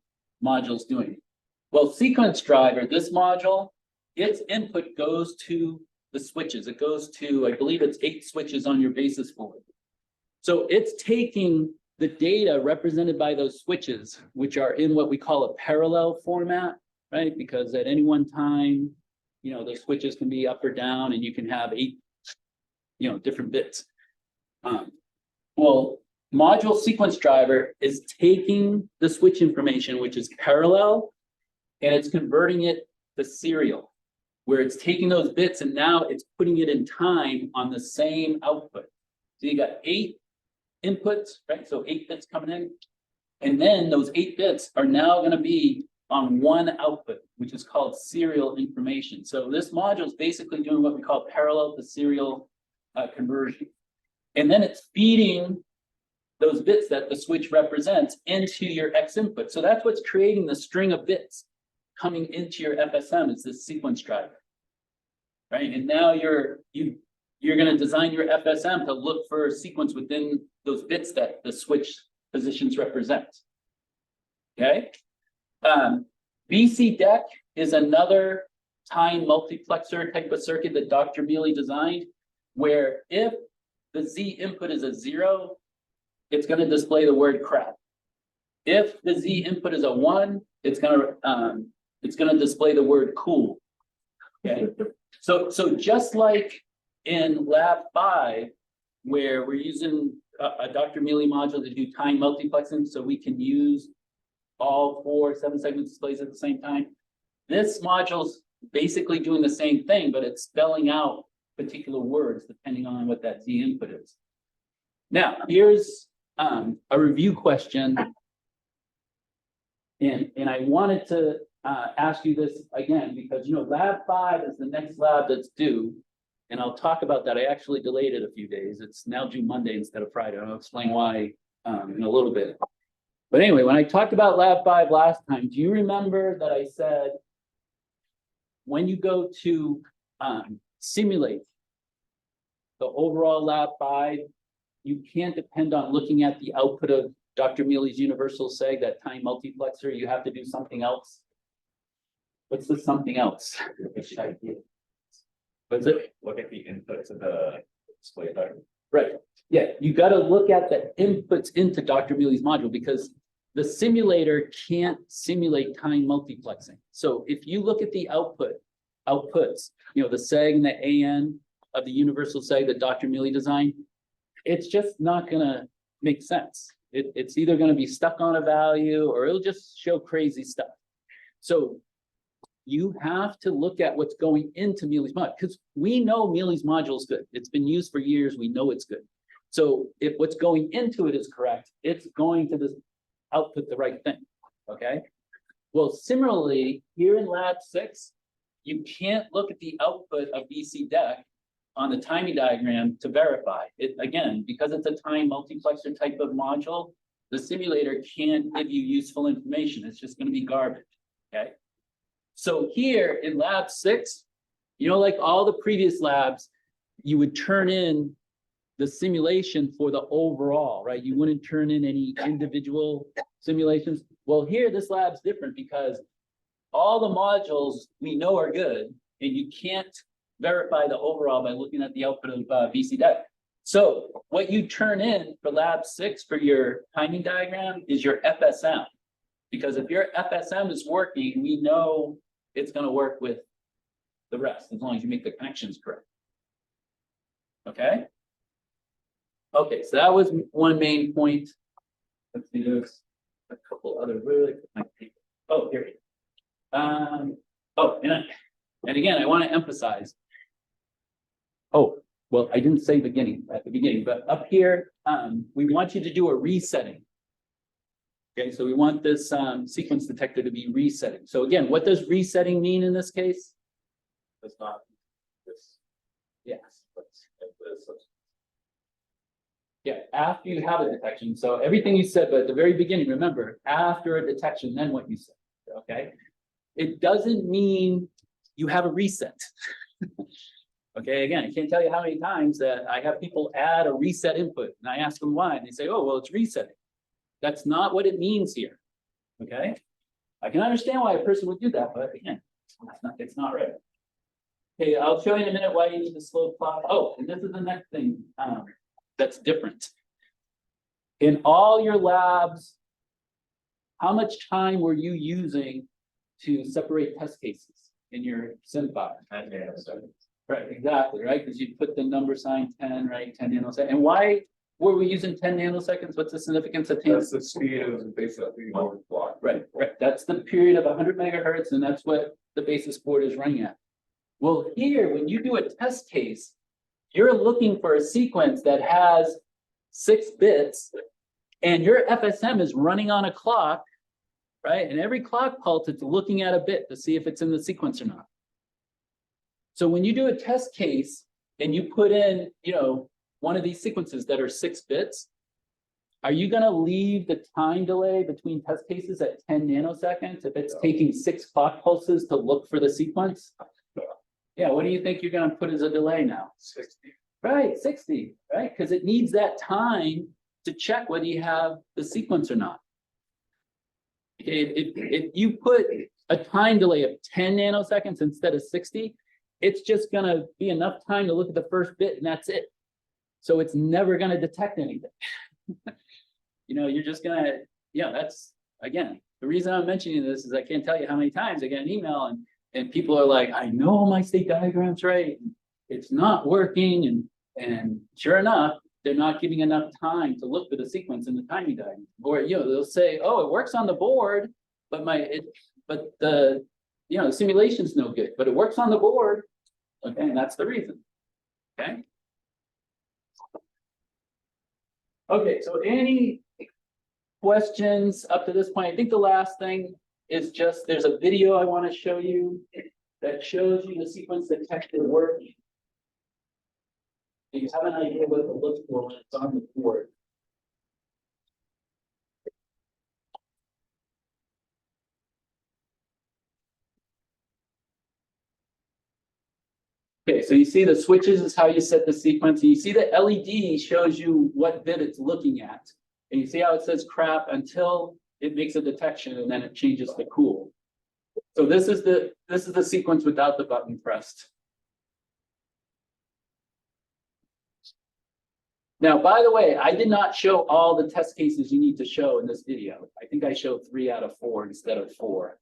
modules doing? Well, sequence driver, this module, its input goes to the switches. It goes to, I believe it's 8 switches on your basis board. So it's taking the data represented by those switches, which are in what we call a parallel format, right? Because at any one time, you know, those switches can be up or down and you can have 8, you know, different bits. Well, module sequence driver is taking the switch information, which is parallel, and it's converting it to serial, where it's taking those bits and now it's putting it in time on the same output. So you got 8 inputs, right? So 8 bits coming in. And then those 8 bits are now going to be on one output, which is called serial information. So this module is basically doing what we call parallel to serial conversion. And then it's feeding those bits that the switch represents into your X input. So that's what's creating the string of bits coming into your FSM is this sequence driver, right? And now you're going to design your FSM to look for a sequence within those bits that the switch positions represent. Okay. BC deck is another time multiplexer type of circuit that Dr. Mealy designed, where if the Z input is a 0, it's going to display the word crap. If the Z input is a 1, it's going to display the word cool. Okay. So just like in lab 5, where we're using a Dr. Mealy module to do time multiplexing, so we can use all 4 7-segment displays at the same time. This module's basically doing the same thing, but it's spelling out particular words depending on what that Z input is. Now, here's a review question. And I wanted to ask you this again, because, you know, lab 5 is the next lab that's due. And I'll talk about that. I actually delayed it a few days. It's now due Monday instead of Friday. I'll explain why in a little bit. But anyway, when I talked about lab 5 last time, do you remember that I said, when you go to simulate the overall lab 5, you can't depend on looking at the output of Dr. Mealy's universal seg, that time multiplexer. You have to do something else. What's the something else? What's it? Look at the inputs of the display driver. Right. Yeah, you got to look at the inputs into Dr. Mealy's module, because the simulator can't simulate time multiplexing. So if you look at the outputs, you know, the seg and the AN of the universal seg that Dr. Mealy designed, it's just not going to make sense. It's either going to be stuck on a value or it'll just show crazy stuff. So you have to look at what's going into Mealy's module, because we know Mealy's module is good. It's been used for years. We know it's good. So if what's going into it is correct, it's going to output the right thing. Okay. Well, similarly, here in lab 6, you can't look at the output of BC deck on the timing diagram to verify it. Again, because it's a time multiplexer type of module, the simulator can't give you useful information. It's just gonna be garbage, okay? So here in lab 6, you know, like all the previous labs, you would turn in the simulation for the overall, right? You wouldn't turn in any individual simulations. Well, here, this lab's different because all the modules we know are good, and you can't verify the overall by looking at the output of VCDEC. So what you turn in for lab 6 for your timing diagram is your FSM. Because if your FSM is working, we know it's gonna work with the rest, as long as you make the connections correct. Okay? Okay, so that was one main point. Let's see, there's a couple other really. Oh, here. Oh, and again, I want to emphasize. Oh, well, I didn't say at the beginning, but up here, we want you to do a resetting. Okay, so we want this sequence detector to be resetting. So again, what does resetting mean in this case? It's not this. Yes. This. Yeah, after you have a detection. So everything you said, but at the very beginning, remember, after a detection, then what you said, okay? It doesn't mean you have a reset. Okay, again, I can't tell you how many times that I have people add a reset input and I ask them why, and they say, oh, well, it's resetting. That's not what it means here, okay? I can understand why a person would do that, but again, it's not right. Okay, I'll show you in a minute why you need the slow clock. Oh, and this is the next thing that's different. In all your labs, how much time were you using to separate test cases in your SimFi? 10 nanoseconds. Right, exactly, right? Because you put the number sign 10, right? 10 nanoseconds. And why were we using 10 nanoseconds? What's the significance of 10? That's the speed of basically one block. Right, right. That's the period of 100 megahertz, and that's what the basis board is running at. Well, here, when you do a test case, you're looking for a sequence that has 6 bits, and your FSM is running on a clock, right? And every clock pulse, it's looking at a bit to see if it's in the sequence or not. So when you do a test case and you put in, you know, one of these sequences that are 6 bits, are you going to leave the time delay between test cases at 10 nanoseconds if it's taking 6 clock pulses to look for the sequence? Yeah, what do you think you're going to put as a delay now? 60. Right, 60, right? Because it needs that time to check whether you have the sequence or not. Okay, if you put a time delay of 10 nanoseconds instead of 60, it's just going to be enough time to look at the first bit and that's it. So it's never going to detect anything. You know, you're just going to, yeah, that's, again, the reason I'm mentioning this is I can't tell you how many times I get an email and people are like, I know my state diagram's right. It's not working. And sure enough, they're not giving enough time to look for the sequence in the timing diagram. Or, you know, they'll say, oh, it works on the board, but the simulation's no good, but it works on the board. Okay, and that's the reason. Okay. Okay, so any questions up to this point? I think the last thing is just, there's a video I want to show you that shows you the sequence detector work. You have an idea what it looks for when it's on the board. Okay, so you see the switches is how you set the sequence. And you see the LED shows you what bit it's looking at. And you see how it says crap until it makes a detection and then it changes to cool. So this is the sequence without the button pressed. Now, by the way, I did not show all the test cases you need to show in this video. I think I showed 3 out of 4 instead of 4.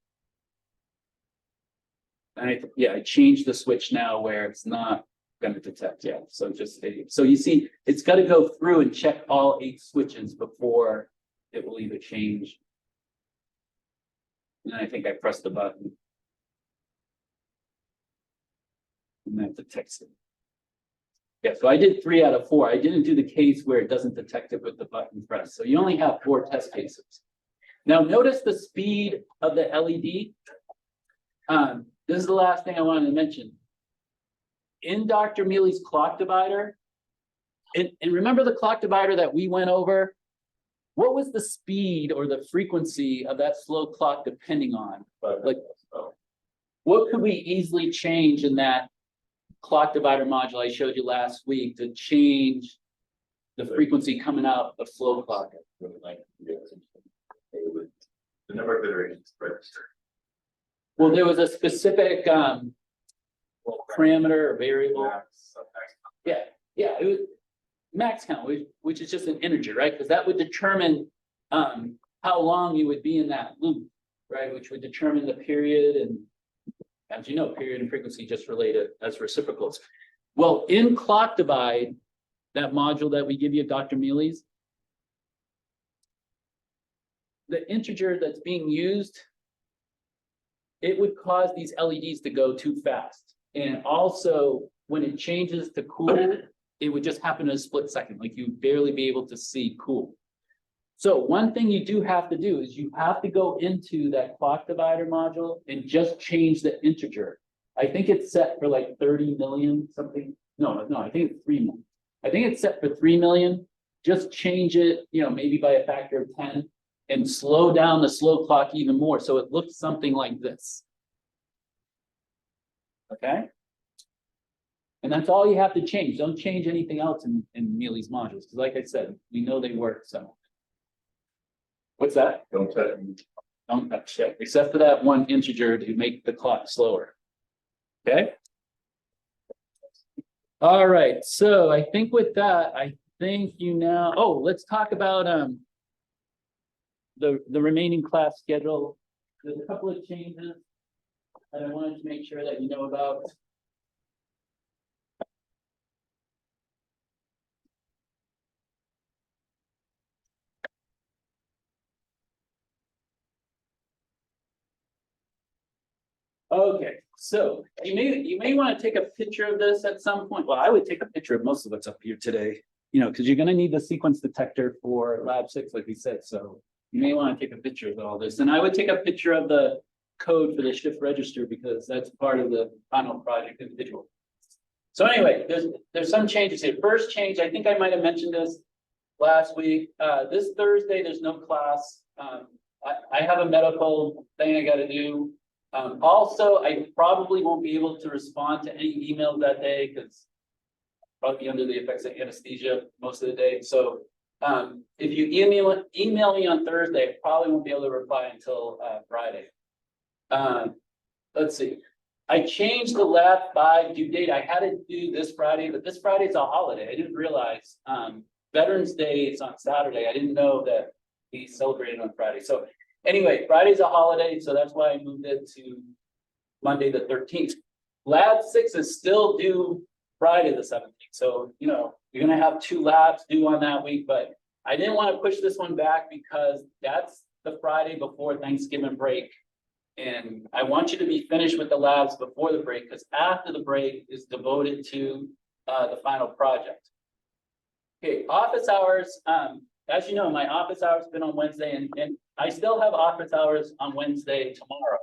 And I changed the switch now where it's not going to detect yet. So so you see, it's got to go through and check all 8 switches before it will either change. And then I think I pressed the button. And that detects it. Yeah, so I did 3 out of 4. I didn't do the case where it doesn't detect it with the button press. So you only have 4 test cases. Now notice the speed of the LED. This is the last thing I wanted to mention. In Dr. Mealy's clock divider, and remember the clock divider that we went over? what was the speed or the frequency of that slow clock depending on? Like, what could we easily change in that clock divider module I showed you last week to change the frequency coming out of slow clock? The number of iterations registered. Well, there was a specific parameter or variable. Yeah, it was max count, which is just an integer, right? Because that would determine how long you would be in that loop, right? Which would determine the period, and as you know, period and frequency just related as reciprocals. Well, in clock divide, that module that we give you, Dr. Mealy's, the integer that's being used, it would cause these LEDs to go too fast. And also, when it changes to cool, it would just happen in a split second, like you'd barely be able to see cool. So one thing you do have to do is you have to go into that clock divider module and just change the integer. I think it's set for like 30 million something. No, I think it's 3 million. I think it's set for 3 million. Just change it, maybe by a factor of 10 and slow down the slow clock even more. So it looks something like this. Okay. And that's all you have to change. Don't change anything else in Mealy's modules. Because like I said, we know they work. So what's that? Don't touch me. Don't touch it, except for that one integer to make the clock slower. Okay. All right. So I think with that, let's talk about the remaining class schedule. There's a couple of changes that I wanted to make sure that you know about. Okay, so you may want to take a picture of this at some point. Well, I would take a picture of most of what's up here today, because you're going to need the sequence detector for lab 6, like we said. So you may want to take a picture of all this. And I would take a picture of the code for the shift register because that's part of the final project individual. So anyway, there's some changes here. First change, I think I might have mentioned this last week. This Thursday, there's no class. I have a medical thing I got to do. Also, I probably won't be able to respond to any emails that day because I'll probably be under the effects of anesthesia most of the day. So if you email me on Thursday, I probably won't be able to reply until Friday. Let's see. I changed the lab 5 due date. I had to do this Friday, but this Friday is a holiday. I didn't realize Veterans Day is on Saturday. I didn't know that we celebrated on Friday. So anyway, Friday's a holiday, so that's why I moved it to Monday the 13th. Lab 6 is still due Friday the 17th. So, you're going to have 2 labs due on that week, but I didn't want to push this one back because that's the Friday before Thanksgiving break. And I want you to be finished with the labs before the break because after the break is devoted to the final project. Okay, office hours. As you know, my office hours have been on Wednesday and I still have office hours on Wednesday tomorrow.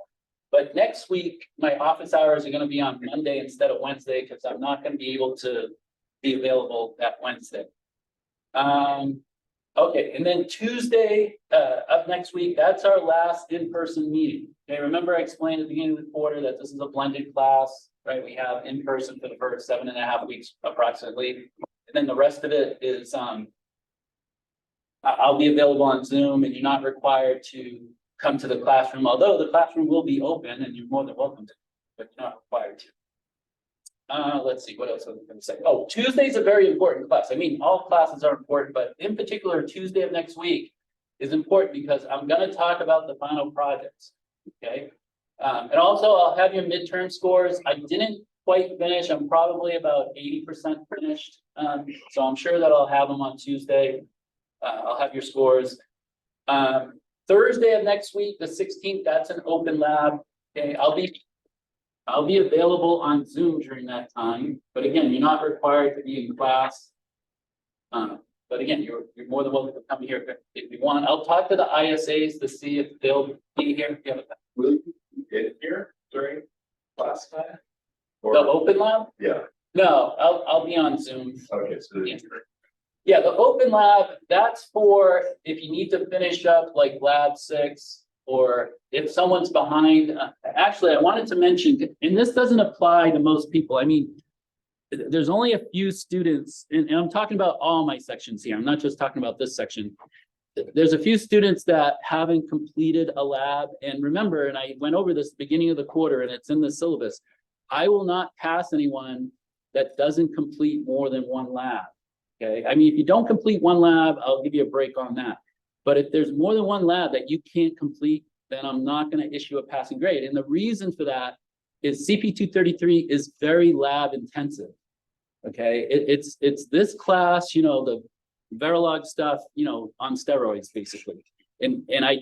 But next week, my office hours are going to be on Monday instead of Wednesday because I'm not going to be able to be available that Wednesday. Okay, and then Tuesday of next week, that's our last in-person meeting. Okay, remember I explained at the beginning of the quarter that this is a blended class, right? We have in-person for the first 7.5 weeks approximately. And then the rest of it is I'll be available on Zoom and you're not required to come to the classroom, although the classroom will be open and you're more than welcome to, but you're not required to. Let's see, what else was I going to say? Oh, Tuesday's a very important class. I mean, all classes are important, but in particular, Tuesday of next week is important because I'm going to talk about the final projects, okay? And also, I'll have your midterm scores. I didn't quite finish. I'm probably about 80% finished, so I'm sure that I'll have them on Tuesday. I'll have your scores. Thursday of next week, the 16th, that's an open lab. Okay, I'll be available on Zoom during that time, but again, you're not required to be in class. But again, you're more than welcome to come here if you want. I'll talk to the ISAs to see if they'll be here. Will you get here during class time? The open lab? Yeah. No, I'll be on Zoom. Okay, so Yeah. Yeah, the open lab, that's for if you need to finish up like lab 6, or if someone's behind. Actually, I wanted to mention, and this doesn't apply to most people. I mean, there's only a few students, and I'm talking about all my sections here. I'm not just talking about this section. There's a few students that haven't completed a lab. And remember, and I went over this at the beginning of the quarter, and it's in the syllabus. I will not pass anyone that doesn't complete more than 1 lab. Okay, I mean, if you don't complete 1 lab, I'll give you a break on that. But if there's more than 1 lab that you can't complete, then I'm not going to issue a passing grade. And the reason for that is CP 233 is very lab intensive. Okay, it's this class, you know, the Verilog stuff, you know, on steroids basically. And I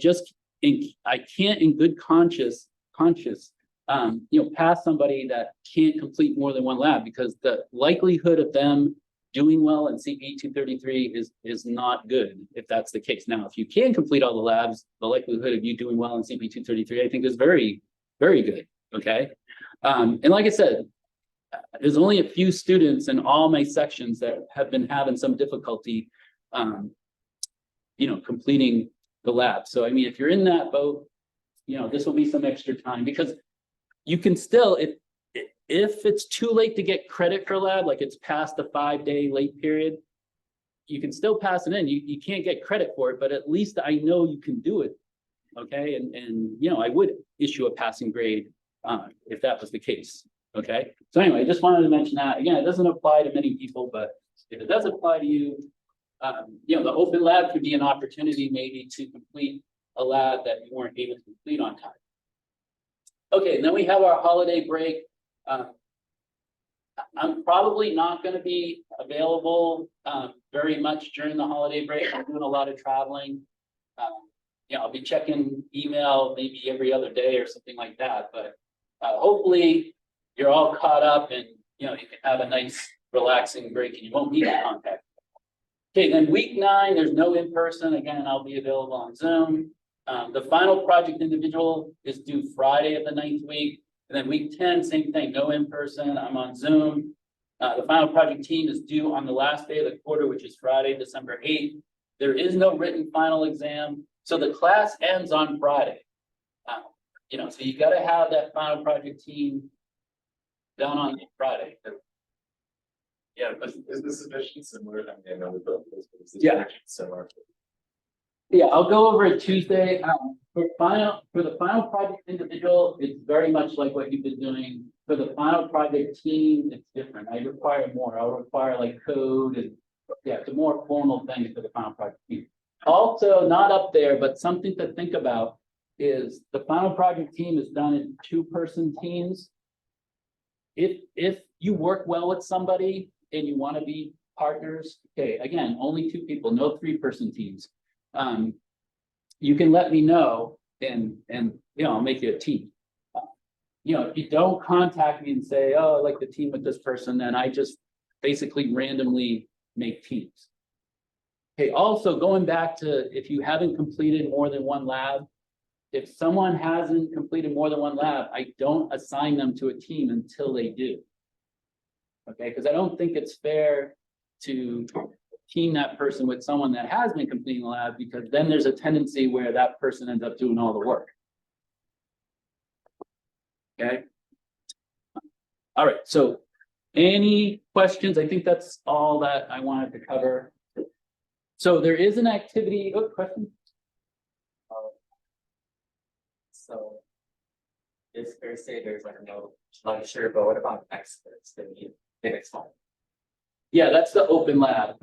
can't in good conscience, you know, pass somebody that can't complete more than 1 lab, because the likelihood of them doing well in CP 233 is not good if that's the case. Now, if you can complete all the labs, the likelihood of you doing well in CP 233, I think is very, very good. Okay. And like I said, there's only a few students in all my sections that have been having some difficulty, you know, completing the lab. So, I mean, if you're in that boat, you know, this will be some extra time, because you can still, if it's too late to get credit for lab, like it's past the 5-day late period, you can still pass it in. You can't get credit for it, but at least I know you can do it. Okay. And you know, I would issue a passing grade if that was the case. Okay. So anyway, I just wanted to mention that. Again, it doesn't apply to many people, but if it does apply to you, you know, the open lab could be an opportunity maybe to complete a lab that you weren't able to complete on time. Okay, and then we have our holiday break. I'm probably not going to be available very much during the holiday break. I'm doing a lot of traveling. You know, I'll be checking email maybe every other day or something like that. But hopefully you're all caught up and, you know, you can have a nice relaxing break and you won't need to contact. Okay, then week 9, there's no in-person. Again, I'll be available on Zoom. The final project individual is due Friday of the 9th week. And then week 10, same thing, no in-person, I'm on Zoom. The final project team is due on the last day of the quarter, which is Friday, December 8th. There is no written final exam. So the class ends on Friday. You know, so you got to have that final project team done on Friday. Yeah, is the submission similar? I mean, I know we built this, but is this Yeah. similar? Yeah, I'll go over it Tuesday. For the final project individual, it's very much like what you've been doing. For the final project team, it's different. I require more. I'll require like code and yeah, it's a more formal thing for the final project team. Also, not up there, but something to think about is the final project team is done in 2-person teams. If you work well with somebody and you want to be partners, okay, again, only 2 people, no 3-person teams. You can let me know and you know, I'll make you a team. You know, if you don't contact me and say, oh, I like the team with this person, then I just basically randomly make teams. Okay, also going back to if you haven't completed more than 1 lab, if someone hasn't completed more than 1 lab, I don't assign them to a team until they do. Okay, because I don't think it's fair to team that person with someone that has been completing the lab, because then there's a tendency where that person ends up doing all the work. Okay. All right, so any questions? I think that's all that I wanted to cover. So there is an activity, oh, question? So this Thursday, there's like no lecture, but what about experts? The next one? Yeah, that's the open lab.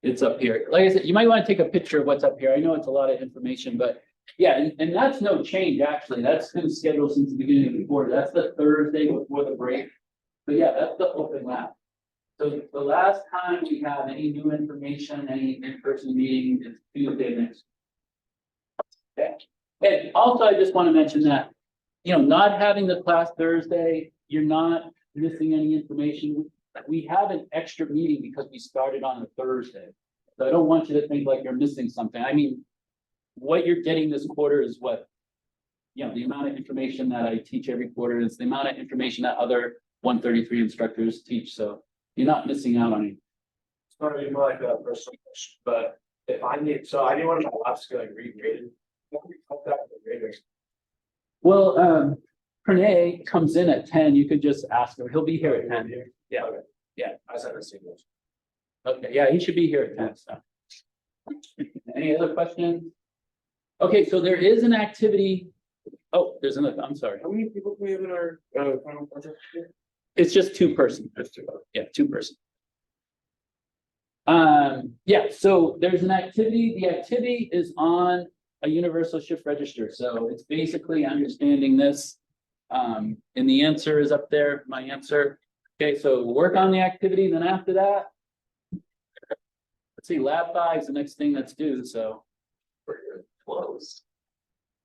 It's up here. Like I said, you might want to take a picture of what's up here. I know it's a lot of information, but yeah, and that's no change actually. That's been scheduled since the beginning of the quarter. That's the Thursday before the break. But yeah, that's the open lab. So the last time we have any new information, any in-person meeting is Tuesday next week. Okay. And also, I just want to mention that, you know, not having the class Thursday, you're not missing any information. We have an extra meeting because we started on a Thursday. So I don't want you to think like you're missing something. I mean, what you're getting this quarter is what, you know, the amount of information that I teach every quarter is the amount of information that other 133 instructors teach. So you're not missing out on anything. Sorry, like a personal question, but if I need, so I need one of my lots to like regraded. What do we call that with the graders? Well, Pranay comes in at 10. You could just ask him. He'll be here at 10. Yeah. Okay. Yeah. I just haven't seen those. Okay, yeah, he should be here at 10, so. Any other questions? Okay, so there is an activity. Oh, there's another, I'm sorry. How many people do we have in our final project here? It's just 2-person. Yeah, 2-person. Yeah, so there's an activity. The activity is on a universal shift register. So it's basically understanding this. And the answer is up there, my answer. Okay, so work on the activity, then after that. Let's see, lab 5 is the next thing that's due, so. We're getting close.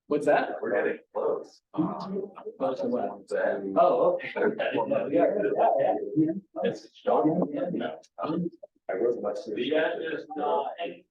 What's that? We're getting close. Close to what? Then- Oh, okay. Yeah. It's shocking. Yeah. I was much. Yeah, there's not any